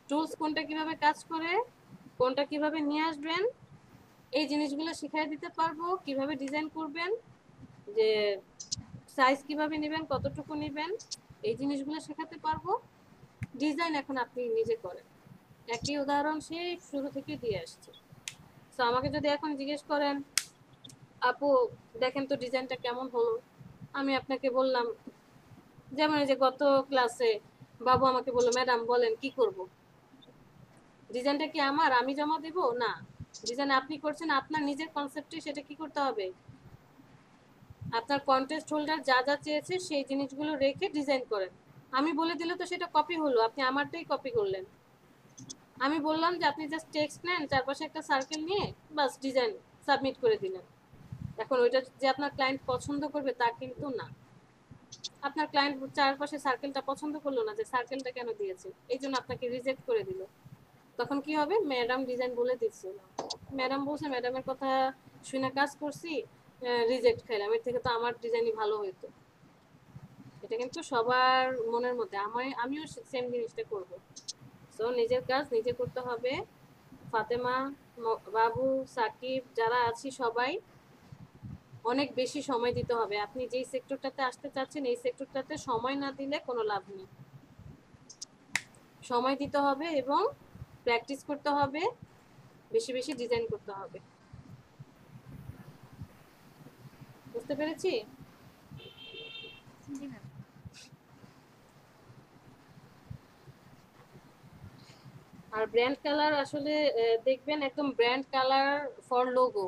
টুলস কোনটা কিভাবে কাজ করে, কোনটা কিভাবে নিয়ে আসবেন, এই জিনিসগুলো শিখিয়ে দিতে পারবো। কিভাবে ডিজাইন করবেন, যে সাইজ কিভাবে নেবেন, কতটুকু নেবেন, এই জিনিসগুলো শেখাতে পারবো। ডিজাইন এখন আপনি নিজে করেন, একই উদাহরণ সেই শুরু থেকে দিয়ে আসছে। তো আমাকে যদি এখন জিজ্ঞেস করেন আপু দেখেন তো ডিজাইনটা কেমন হলো, আমি আপনাকে বললাম, যেমন এই যে গত ক্লাসে বাবু আমাকে বললো ম্যাডাম বলেন কি করব, ডিজাইনটা কি আমার, আমি জমা দেব না, ডিজাইন আপনি করছেন, আপনার নিজের কনসেপ্টে সেটা কি করতে হবে, আপনার কন্টেস্ট হোল্ডার যা যা চেয়েছে সেই জিনিসগুলো রেখে ডিজাইন করেন। আমি বলে দিলে তো সেটা কপি হলো, আপনি আমারটাই কপি করলেন। আমি বললাম যে আপনি জাস্ট টেক্সট নেন, চারপাশে একটা সার্কেল নিয়ে বাস ডিজাইন সাবমিট করে দিলেন। এখন ওইটা যে আপনার ক্লায়েন্ট পছন্দ করবে তা কিন্তু না। আপনার ক্লায়েন্ট চারপাশে সার্কেলটা পছন্দ করলো না, যে সার্কেলটা কেন দিয়েছে, এই জন্য আপনাকে রিজেক্ট করে দিল। তখন কি হবে, ম্যাডাম ডিজাইন বলে দিচ্ছিল, ম্যাডাম বলছে, ম্যাডামের কথা শুনে কাজ করছি, রিজেক্ট খাইলাম, এর থেকে তো আমার ডিজাইনই ভালো হইতো। এটা কিন্তু সবার মনের মধ্যে, আমিও সেম জিনিসটা করব। সো নিজের কাজ নিজে করতে হবে। ফাতেমা, বাবু, সাকিব যারা আছি সবাই অনেক বেশি সময় দিতে হবে। আপনি যেই সেক্টরটাতে আসতে চাচ্ছেন এই সেক্টরটাতে সময় না দিলে কোনো লাভ নেই। সময় দিতে হবে এবং প্র্যাকটিস করতে হবে, বেশি বেশি ডিজাইন করতে হবে। বুঝতে পেরেছি? আর ব্র্যান্ড কালার আসলে দেখবেন একদম ব্র্যান্ড কালার ফর লোগো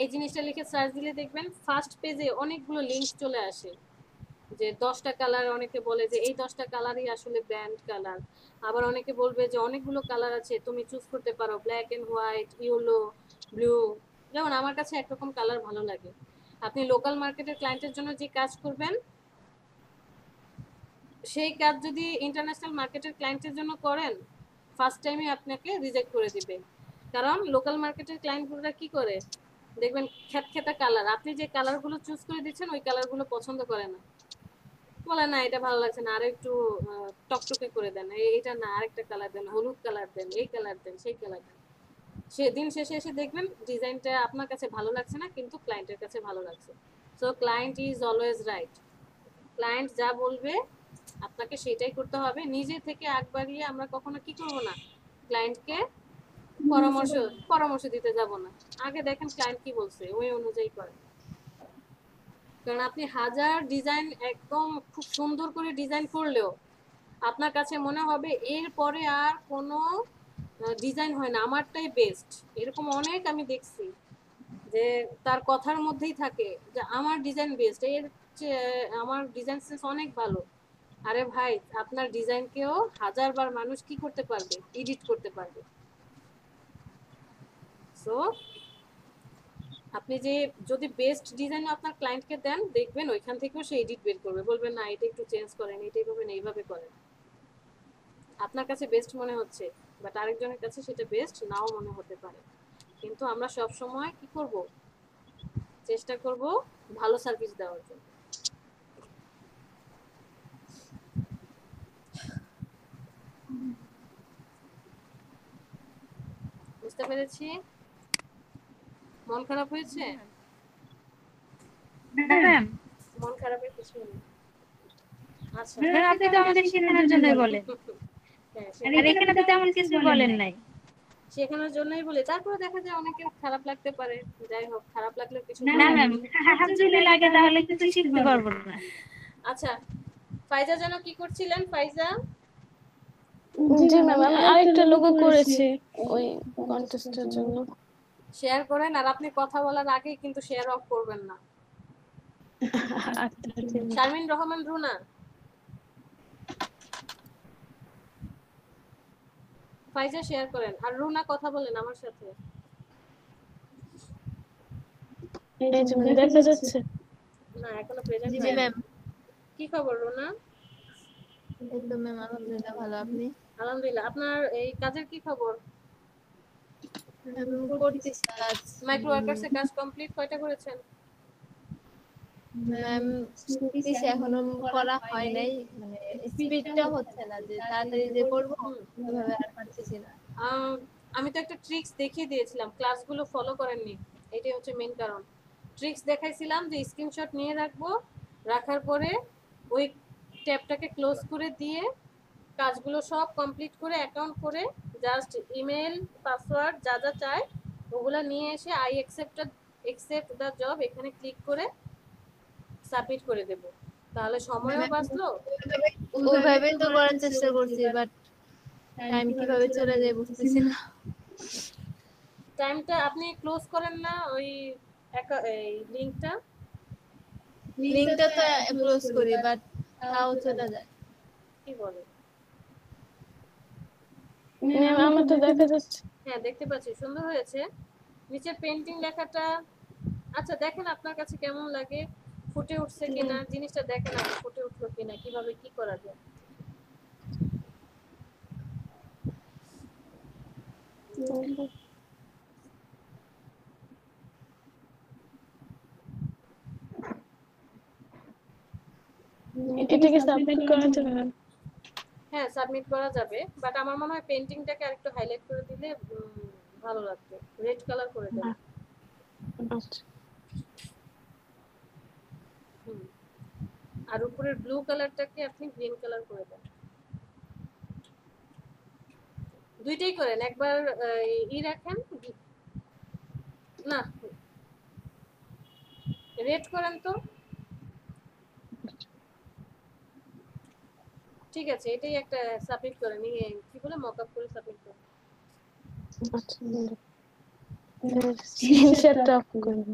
এই জিনিসটা লিখে সার্চ দিলে দেখবেন ফার্স্ট পেজে অনেকগুলো লিংক চলে আসে, যে 10টা কালার, অনেকে বলে যে এই 10টা কালারই আসলে ব্র্যান্ড কালার। আবার অনেকে বলবে যে অনেকগুলো কালার আছে, তুমি চুজ করতে পারো black and white, yellow, blue. যেমন আমার কাছে একরকম কালার ভালো লাগে। আপনি লোকাল মার্কেটের ক্লায়েন্টের জন্য যে কাজ করবেন সেই কাজ যদি ইন্টারন্যাশনাল মার্কেটের ক্লায়েন্টের জন্য করেন, ফার্স্ট টাইমে আপনাকে রিজেক্ট করে দিবে। কারণ লোকাল মার্কেটের ক্লায়েন্টগুলোরা কি করে দেখবেন, খ্যাতখ্যাতা কালার, আপনি যে কালারগুলো চুজ করে দিচ্ছেন ওই কালারগুলো পছন্দ করে না, বলে না এটা ভালো লাগছে না, আরো একটু টকটকে করে দেন, এটা না আরেকটা কালার দেন, হলুদ কালার দেন, এই কালার দেন, সেই কালার দেন। সেদিন শেষে এসে দেখবেন ডিজাইনটা আপনার কাছে ভালো লাগছে না, কিন্তু ক্লায়েন্টের কাছে ভালো লাগছে। So client is always right. Client যা বলবে আপনাকে সেটাই করতে হবে। নিজে থেকে আগ বাড়িয়ে আমরা কখনো কি করব না, ক্লায়েন্টকে পরামর্শ দিতে যাব না। আগে দেখেন ক্লায়েন্ট কি বলছে, ওই অনুযায়ী করেন। কারণ আপনি হাজার ডিজাইন একদম খুব সুন্দর করে ডিজাইন করলেও আপনার কাছে মনে হবে এরপরে আর কোনো ডিজাইন হয় না, আমারটাই বেস্ট। এরকম অনেক আমি দেখছি যে তার কথার মধ্যেই থাকে যে আমার ডিজাইন বেস্ট, এর চেয়ে আমার ডিজাইন সেন্স অনেক ভালো। আরে ভাই, আপনার ডিজাইনকেও হাজারবার মানুষ কি করতে পারবে, এডিট করতে পারবে। সো আপনি যে যদি বেস্ট ডিজাইন আপনার ক্লায়েন্টকে দেন, দেখবেন ওইখান থেকেও সে এডিট বের করবে, বলবেন না এটা একটু চেঞ্জ করেন, এটাই করবেন, এইভাবে করেন। আপনার কাছে বেস্ট মনে হচ্ছে, বাট আরেকজনের কাছে সেটা বেস্ট নাও মনে হতে পারে। কিন্তু আমরা সব সময় কি করব, চেষ্টা করব ভালো সার্ভিস দেওয়ার জন্য। বুঝতে পেরেছি? মন খারাপ হয়েছে? মন খারাপের কিছু নেই। আচ্ছা, আপনি তো আমাদের শেখানোর জন্যই বলেন, আর এখানে তো তেমন কিছু বলেন নাই। শেখানোর জন্যই বলি, তারপরে দেখা যায় অনেকের খারাপ লাগতে পারে। যাই হোক, খারাপ লাগলে কিছু না ম্যাম, খারাপ যদি লাগে তাহলে কিছু শিখতে পারবো না। আচ্ছা, ফাইজা যেন কি করছিলেন? ফাইজা? জি ম্যাম, আমি আরেকটা লোগো করেছি ওই কন্টেস্টের জন্য। শেয়ার করেন, আর আপনি কথা বলার আগে কিন্তু শেয়ার অফ করবেন না। শারমিন রহমান রুনা, ফাইজা শেয়ার করেন, আর রুনা কথা বলেন আমার সাথে। এই যে দেখা যাচ্ছে না, এখনো প্রেজেন্ট জি হয়। ম্যাম। কি খবর রুনা? একদম ম্যাম, আলহামদুলিল্লাহ ভালো। আপনি? আলহামদুলিল্লাহ। আপনার এই কাজের কি খবর? করতেছি কাজ। মাইক্রো ওয়ার্কার্সে কাজ কমপ্লিট কয়টা করেছেন? ম্যাম শুনতেছি, এখনো করা হয় নাই, মানে স্পিডটা হচ্ছে না, যে তাড়াতাড়ি যে করবো ওইভাবে আর পারতেছি না। আমি তো একটা ট্রিক্স দেখিয়ে দিয়েছিলাম, ক্লাসগুলো ফলো করেননি, এটাই হচ্ছে মেন কারণ। ট্রিক্স দেখাইছিলাম যে স্ক্রিনশট নিয়ে রাখবো, রাখার পরে ওই ট্যাবটাকে ক্লোজ করে দিয়ে কাজগুলো সব কমপ্লিট করে অ্যাকাউন্ট করে জাস্ট ইমেল পাসওয়ার্ড যা যা চায় ওগুলো নিয়ে এসে আই অ্যাকসেপ্ট দ্য জব এখানে ক্লিক করে সাবমিট করে দেব, তাহলে সময়ও বাঁচলো। ওইভাবে তো করার চেষ্টা করছি, বাট টাইম কিভাবে চলে যায় বুঝতেছি না। টাইমটা আপনি ক্লোজ করেন না ওই এই লিংকটা তো ক্লোজ করি, বাট তাও চলে যায়। কি বলে? আমার তো দেখা যাচ্ছে। হ্যাঁ, দেখতে পাচ্ছি, সুন্দর হয়েছে। নিচের পেন্টিং লেখাটা আচ্ছা দেখেন আপনার কাছে কেমন লাগে, ফুটে উঠছে কিনা জিনিসটা দেখেন, আপনি ফুটে উঠলো কিনা, কিভাবে কি করা যায়। এটা কি সাবমিট করা যাবে না? হ্যাঁ সাবমিট করা যাবে, বাট আমার মনে হয় পেন্টিংটাকে আরেকটু হাইলাইট করে দিলে ভালো লাগবে। রেড কালার করে দেন। আচ্ছা আর উপরের ব্লু কালারটাকে আপনি গ্রিন কালার করে দেন। দুইটাই করেন, একবার রাখেন না, রেড করেন তো। ঠিক আছে, এটাই একটা সাবমিট করেন, কি বলে মকআপ করে সাবমিট করেন। আচ্ছা স্ক্রিনশটটা অফ করব।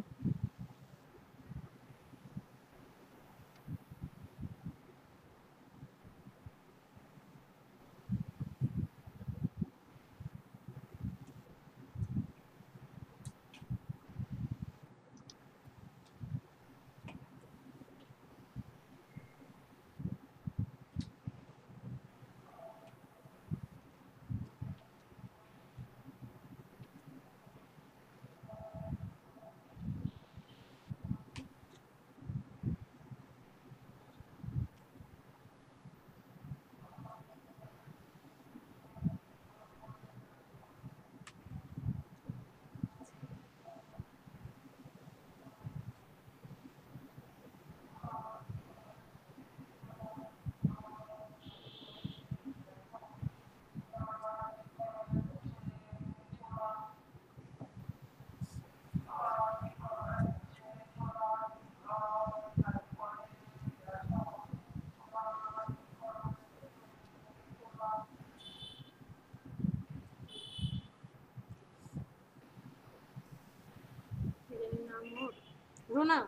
রুনা,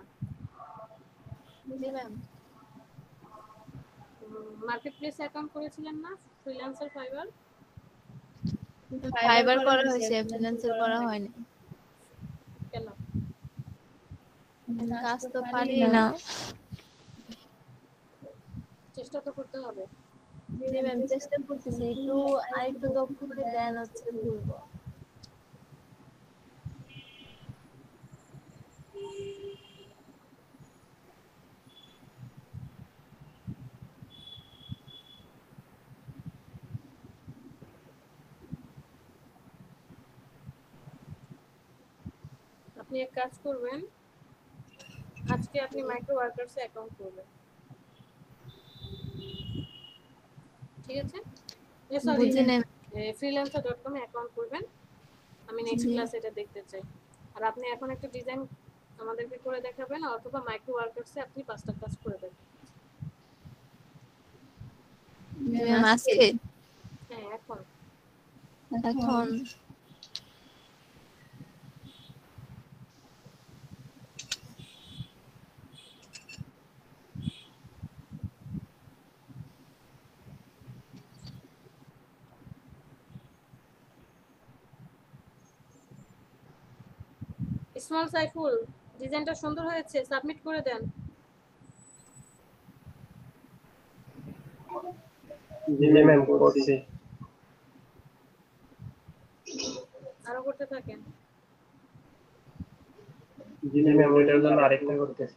জি ম্যাম। মার্কেট প্লেস অ্যাকাউন্ট করেছিলেন না ফ্রিল্যান্সার ফাইবার? ফাইবার করা হয়েছে, ফ্রিল্যান্সার করা হয়নি। কেন? কাজ তো পারি না। চেষ্টা তো করতে হবে। জি ম্যাম, চেষ্টা করতেছি, একটু আরেকটু দক্ষ করে দেন হচ্ছে ঘুরবো। আপনি এক কাজ করবেন, আজকে আপনি মাইক্রো ওয়ার্কার্সে অ্যাকাউন্ট করবেন, ঠিক আছে? সরি, freelancer.com এ অ্যাকাউন্ট করবেন। আমি নেক্সট ক্লাসে এটা দেখতে চাই। আর আপনি এখন একটা ডিজাইন আমাদেরকে করে দেখাবেন, অথবা মাইক্রো ওয়ার্কার্সে আপনি 5টা কাজ করে দেখাবেন। ম্যাম আজকে? হ্যাঁ এখন। এখন স্মল সাইফুল, ডিজাইনটা সুন্দর হয়েছে, সাবমিট করে দেন। জি ম্যাম করছি। আরো করতে থাকেন। জি ম্যাম, ওইটার জন্য আরেকটা করতেছি।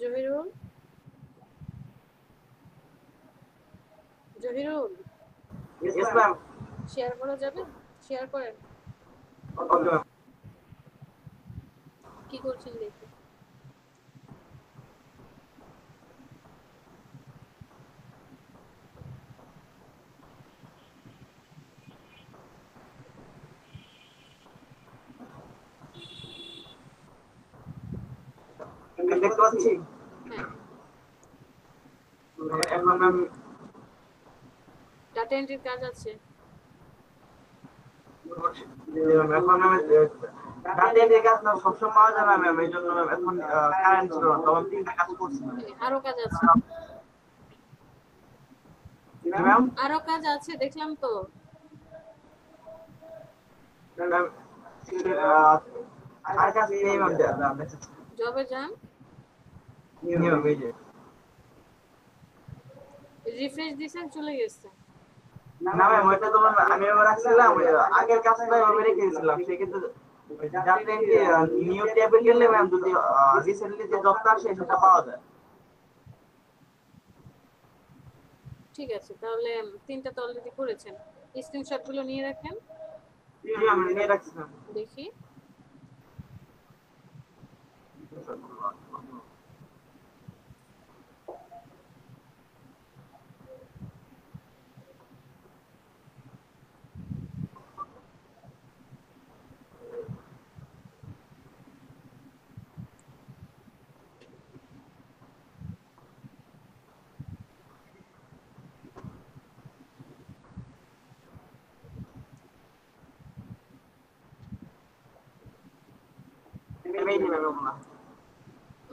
Zahirul Zahirul Yes, ma'am. Share করা যাবে? শেয়ার করেন। Okay, ma'am. কি করছেন দেখি। দেখতে পাচ্ছি। হ্যাঁ, এখন ম্যাম ডাটা এন্ট্রির কাজ আছে। এখন ম্যাম রাতে যে কাজ না সবসময় পাওয়া যায় না ম্যাম, এই জন্য ম্যাম এখন কারেন্ট ছিল না, তখন 3টা কাজ করছি। আরো কাজ আছে। ম্যাম আরো কাজ আছে দেখলাম তো। ম্যাম আর কাজ নেই ম্যাম, জবে যান, নিয়ম এই যে রিফ্রেশ দিছেন চলে গেছে। না ম্যাম ওইটা তো ম্যাম আমি এবার রাখছিলাম, আগের কাজটা আমি রেখে দিয়েছিলাম, সে কিন্তু যাতে নিউ ট্যাবে গেলে ম্যাম যদি রিসেন্টলি যে জবটা আসে সেটা পাওয়া যায়। ঠিক আছে, তাহলে 3টা তো অলরেডি করেছেন, স্ক্রিনশট গুলো নিয়ে রাখেন। জি ম্যাম নিয়ে রাখছি ম্যাম। দেখি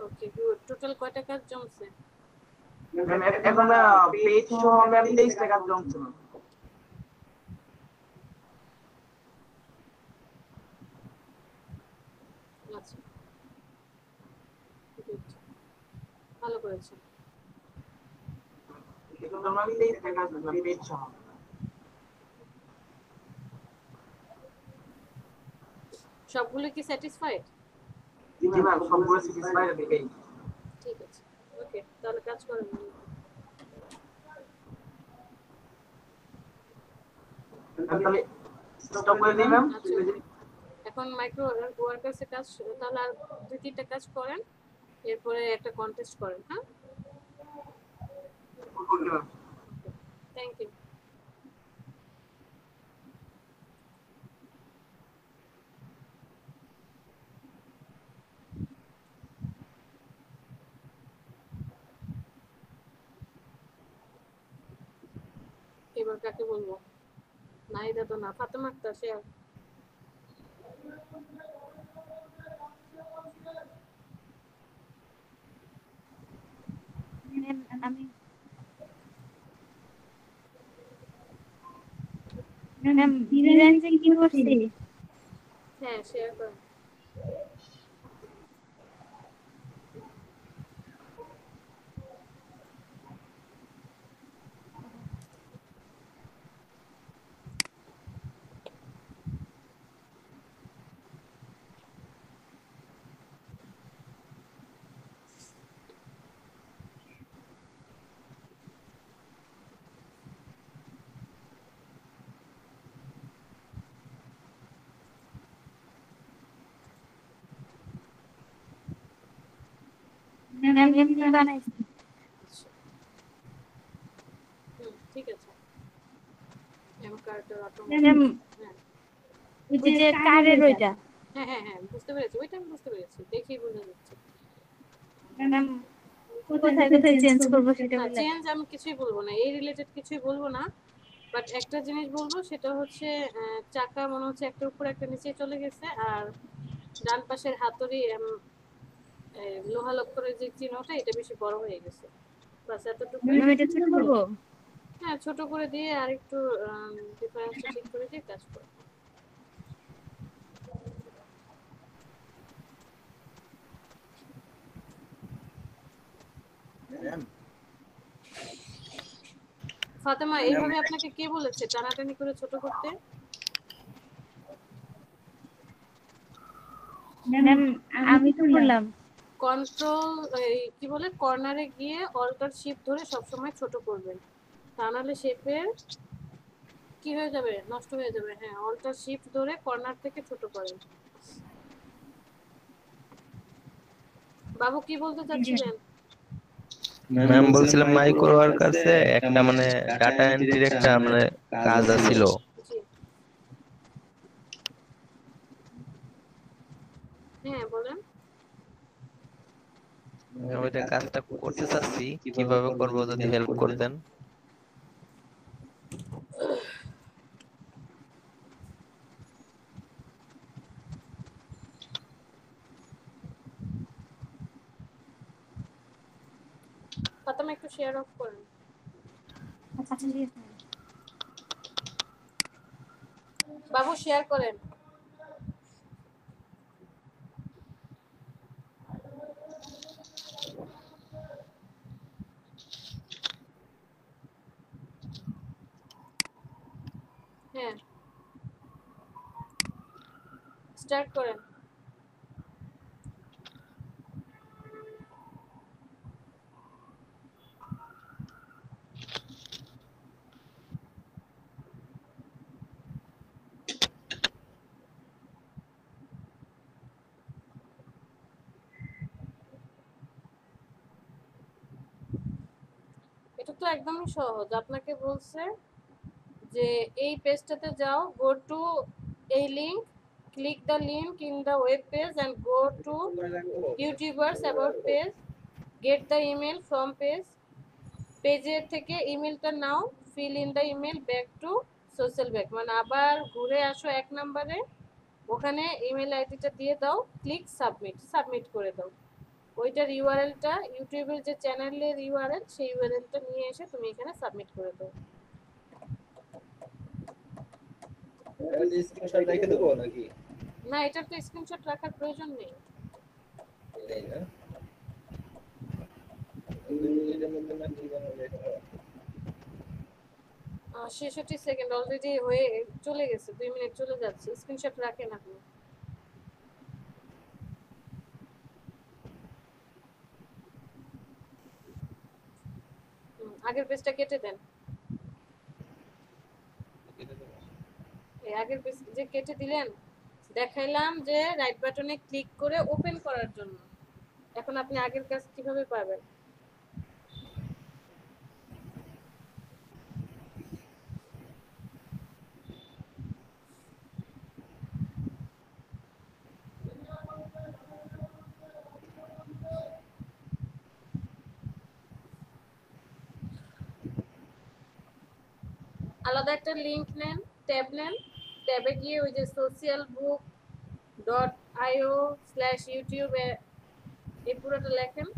ওকে গুড। টোটাল কয়টা কাজ জমছে? ম্যাম এখন পেজ সহ ম্যাম 23টা কাজ জমছে ম্যাম। আচ্ছা, গুড, ভালো করেছেন। এখন ম্যাম 23টা কাজ ম্যাম পেজ সহ। সবগুলো কি স্যাটিসফাইড? জি ম্যাম সবগুলো স্যাটিসফাইড দেখেই। ঠিক আছে, ওকে, তাহলে কাজ করেন। তাহলে স্টপ করে দিই ম্যাম। এখন মাইক্রো ওয়ার্কার্সের কাজ, তাহলে আর 2-3টা কাজ করেন, এরপরে একটা কন্টেস্ট করেন। হ্যাঁ, ওকে ম্যাম। Thank you. এবার কাকে বলবো? নাহিদা তো না, ফাতেমা আক্তার শেয়ার। আমি ম্যাম ডিজাইন যে কি করছি? হ্যাঁ, শেয়ার করেন। ম্যাম এমনি বানাইছি। ঠিক আছে। ম্যাম ওই যে কারের ওইটা। হ্যাঁ হ্যাঁ হ্যাঁ, বুঝতে পেরেছি, ওইটা আমি বুঝতে পেরেছি, দেখেই বোঝা যাচ্ছে। ম্যাম কোথায় কোথায় চেঞ্জ করব সেটা বলেন। চেঞ্জ আমি কিছুই বলবো না, এই রিলেটেড কিছুই বলবো না, বাট একটা জিনিস বলবো, সেটা হচ্ছে চাকা মনে হচ্ছে একটার উপর একটা নিচে চলে গেছে, আর ডান পাশের হাতুড়ি লোহা লক্করের যে চিহ্নটা, এটা বেশি বড় হয়ে গেছে। বাস এতটুকু। এটা ছোট করব? হ্যাঁ, ছোট করে দিয়ে আর একটু ডিফারেন্সটা ঠিক করে দিয়ে কাজ করো। ফাতেমা, এইভাবে আপনাকে কে বলেছে টানাটানি করে ছোট করতে? ম্যাম আমি তো বললাম। কন্ট্রোল কি বলে কর্নারে গিয়ে অল্টার শিফট ধরে সবসময় ছোট করবেন, তা নাহলে শেপের কি হয়ে যাবে, নষ্ট হয়ে যাবে। হ্যাঁ, অল্টার শিফট ধরে কর্নার থেকে ছোট করেন। বাবু কি বলতে চাচ্ছিলেন? ম্যাম বলছিলাম মাইক্রো ওয়ার্কার্সে একটা মানে ডাটা এন্ট্রির একটা মানে কাজ আছিল। হ্যাঁ বলেন। ওইটা কাজটা করতে চাচ্ছি, কিভাবে করব যদি হেল্প করতেন। ফাতেমা একটু শেয়ার অফ করেন। আচ্ছা ঠিক আছে। বাবু শেয়ার করেন। হ্যাঁ স্টার্ট করেন। এটা তো একদমই সহজ। আপনাকে বলছে যে এই পেজটাতে যাও, গো টু এই link, click the link in the web page and go to YouTubers about page, get the email from page, পেজের থেকে ইমেলটা নাও, fill in the email back to social back, মানে আবার ঘুরে আসো 1 নম্বরে, ওখানে ইমেল আইডিটা দিয়ে দাও, ক্লিক সাবমিট, সাবমিট করে দাও। ওইটার ইউআরএলটা ইউটিউবের যে চ্যানেলের ইউআরএল, সেই ইউআরএলটা নিয়ে এসে তুমি এখানে সাবমিট করে দাও। স্ক্রিনশট রেখে দেবো নাকি? না, এটার তো স্ক্রিনশট রাখার প্রয়োজন নেই। এই না 66 সেকেন্ড অলরেডি হয়ে চলে গেছে, 2 মিনিট চলে যাচ্ছে, স্ক্রিনশট রাখেন আপনি। আগের পেজটা কেটে দেন। এই আগের পেজ যে কেটে দিলেন, দেখাইলাম যে রাইট বাটনে ক্লিক করে ওপেন করার জন্য। এখন আপনি আগের কাজ কিভাবে পাবেন? আলাদা একটা লিংক নেন, ট্যাব নেন, ট্যাবে গিয়ে ওই যে socialbook.io/youtube এই পুরোটা লেখেন।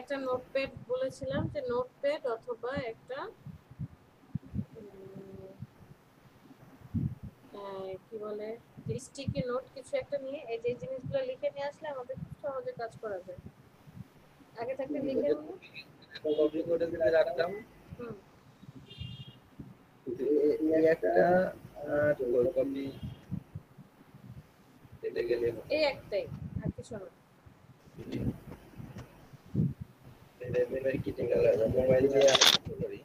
একটা নোটপ্যাড বলেছিলাম, যে নোটপ্যাড অথবা একটা কি বলে যে স্টিকি নোট কিছু একটা নিয়ে এই যে জিনিসগুলো লিখে নিয়ে আসলে আমাদের খুব সহজে কাজ করা যায়। আগে থাকতে লিখে নিয়ে কপি করে দিতে রাখলাম। এই একটা কপি দিতে গেলে এই একটাই, আর কিছু না। এবার কি টিকা লাগা মোবাইল দিয়ে করি।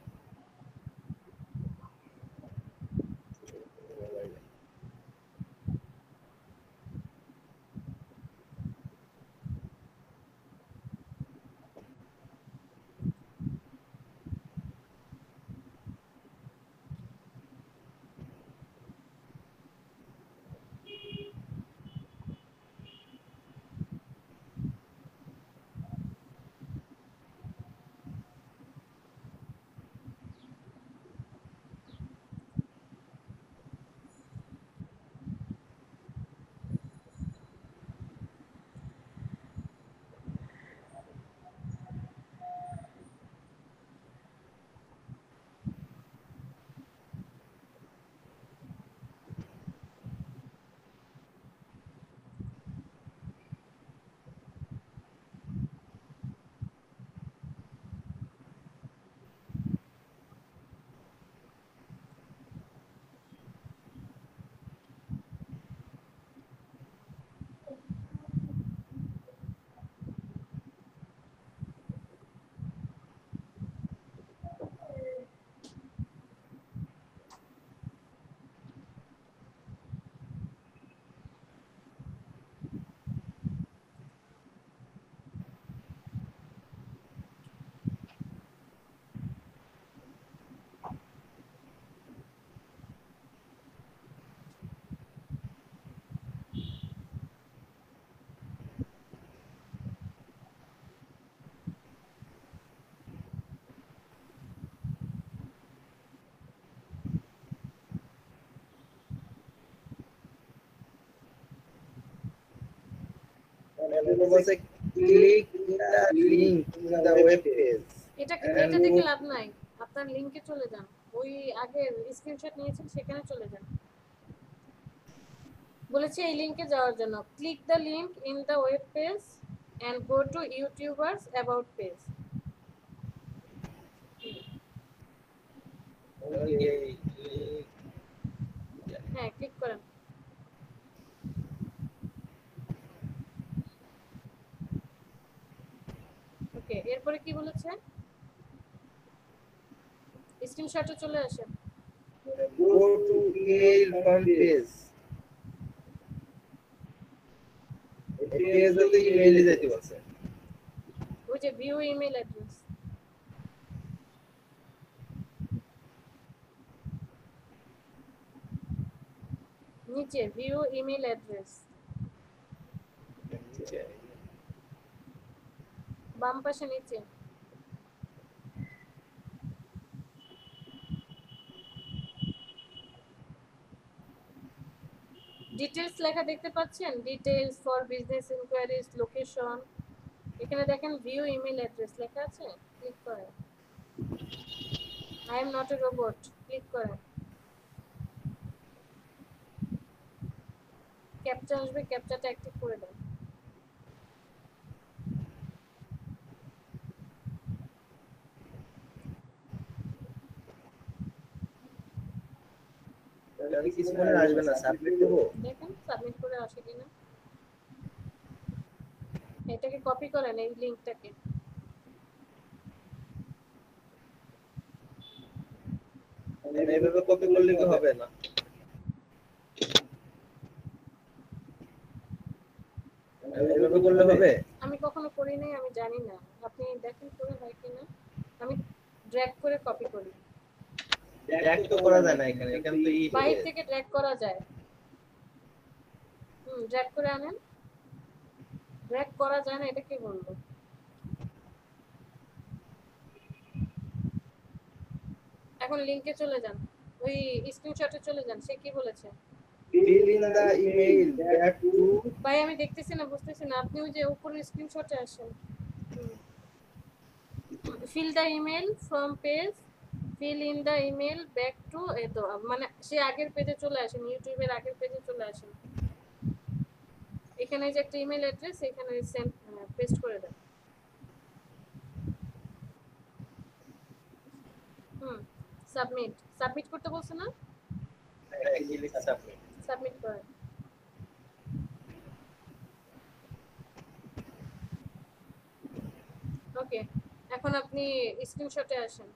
বলছে click the link in the web page এটা এটা দেখে লাভ নাই, আপনার লিংকে চলে যান, ওই আগে স্ক্রিনশট নিয়েছেন সেখানে চলে যান। বলেছে এই লিংকে যাওয়ার জন্য click the link in the web page and go to YouTubers about page. হ্যাঁ ক্লিক করেন। ওকে, এরপরে কি বলেছে? স্ক্রিনশটে চলে আসেন। Go to email from page, এই পেজে ইমেইলে যেতে বলছে। ওই যে ভিউ ইমেল অ্যাড্রেস, নিচে ভিউ ইমেল অ্যাড্রেস, বাম পাশে নিচে। ডিটেইলস লেখা দেখতে পাচ্ছেন? Details for business inquiries, location, এখানে দেখেন ভিউ ইমেল অ্যাড্রেস লেখা আছে, ক্লিক করেন। I am not a robot, click করেন। ক্যাপচা আসবে, ক্যাপচাটা অ্যাক্টিভ করে দেন। তাহলে কিছুক্ষণে আসবে না, সাবমিট দেবো। দেখেন সাবমিট করে আসে কিনা। এটাকে কপি করেন, এই লিংকটাকে। এইভাবে কপি করলে কি হবে না? এইভাবে করলে হবে? আমি কখনো করি নাই, আমি জানি না, আপনি দেখেন করে হয় কিনা। আমি ড্র্যাগ করে কপি করি। ড্র্যাগ তো করা যায় না এখানে, এখানে তো বাইরে থেকে ড্র্যাগ করা যায়। ড্র্যাগ করে আনেন। ড্র্যাগ করা যায় না এটা কি বলবো? এখন লিংকে চলে যান, ওই স্ক্রিনশটে চলে যান। সে কি বলেছে? fill in the email back to ভাই আমি দেখতেছি না, বুঝতেছি না, আপনি ওই যে উপরের স্ক্রিনশটে আসেন। fill the email from page, fill in the email back to এতো, মানে সে আগের পেজে চলে আসেন, ইউটিউবের আগের পেজে চলে আসেন। এখানে যে একটা ইমেল অ্যাড্রেস, এখানে সেন্ড পেস্ট করে দেন। সাবমিট, সাবমিট করতে বলছে না? সাবমিট করেন। ওকে, এখন আপনি স্ক্রিনশটে আসেন।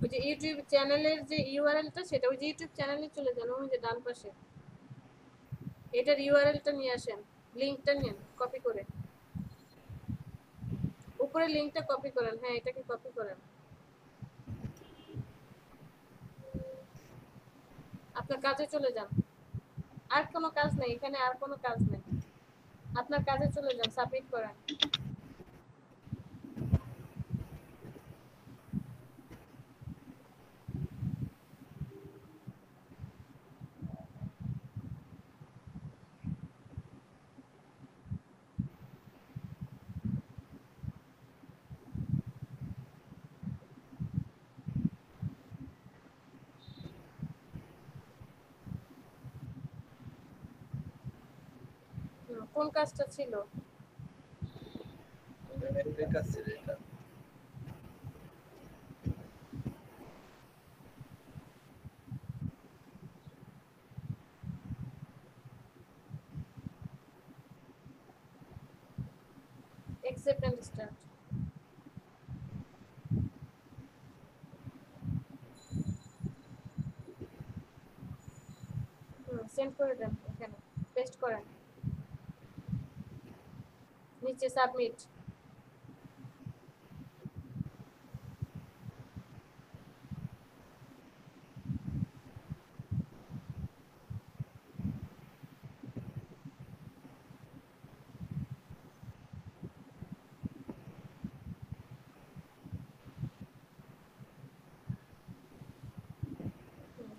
ওই যে ইউটিউব চ্যানেলের যে ইউআরএলটা, সেটা ওই যে ইউটিউব চ্যানেলে চলে যান, ওই যে ডান পাশে এটার ইউআরএলটা নিয়ে আসেন, লিংকটা নিন কপি করে। উপরে লিংকটা কপি করেন, হ্যাঁ এটাকে কপি করেন। আপনার কাজে চলে যান, আর কোনো কাজ নেই এখানে, আর কোনো কাজ নেই, আপনার কাজে চলে যান, সাবমিট করেন। কোন কাজটা ছিল? কাজ ছিল এটা। accept and start. সেন্ড করে দেন, এখানে পেস্ট করেন, নিচে সাবমিট।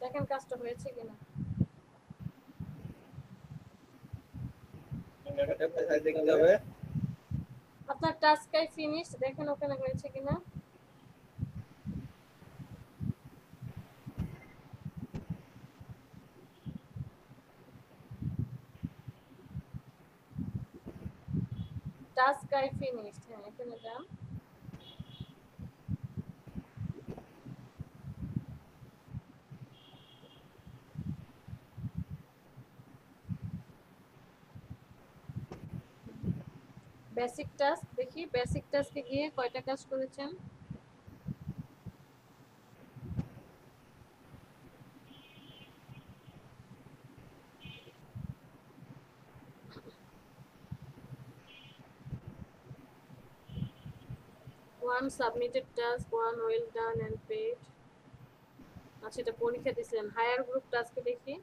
দেখেন কাজটা হয়েছে কিনা। একটা সাইড দেখতে হবে আপনার টাস্কটাই ফিনিশ, দেখেন ওখানে হয়েছে কিনা। টাস্ক আই ফিনিশড, হ্যাঁ এখানে যান। বেসিক টাস্ক দেখি, বেসিক টাস্কে গিয়ে কয়টা কাজ করেছেন। One submitted task, one well done and paid. আচ্ছা এটা পরীক্ষা দিয়েছিলেন। হায়ার গ্রুপ টাস্কে দেখি।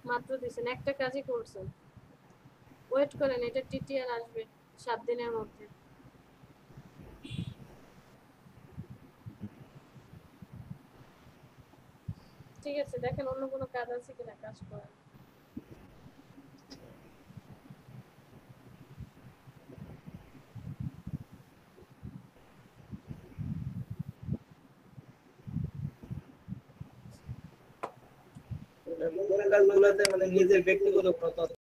মাত্র দিয়েছেন, একটা কাজই করছেন। ওয়েট করেন, এটা টিটিআর আসবে 7 দিনের মধ্যে। ঠিক আছে, দেখেন অন্য কোনো কাজ আছে কিনা, কাজ করেন। কাজগুলোতে মানে নিজের ব্যক্তিগত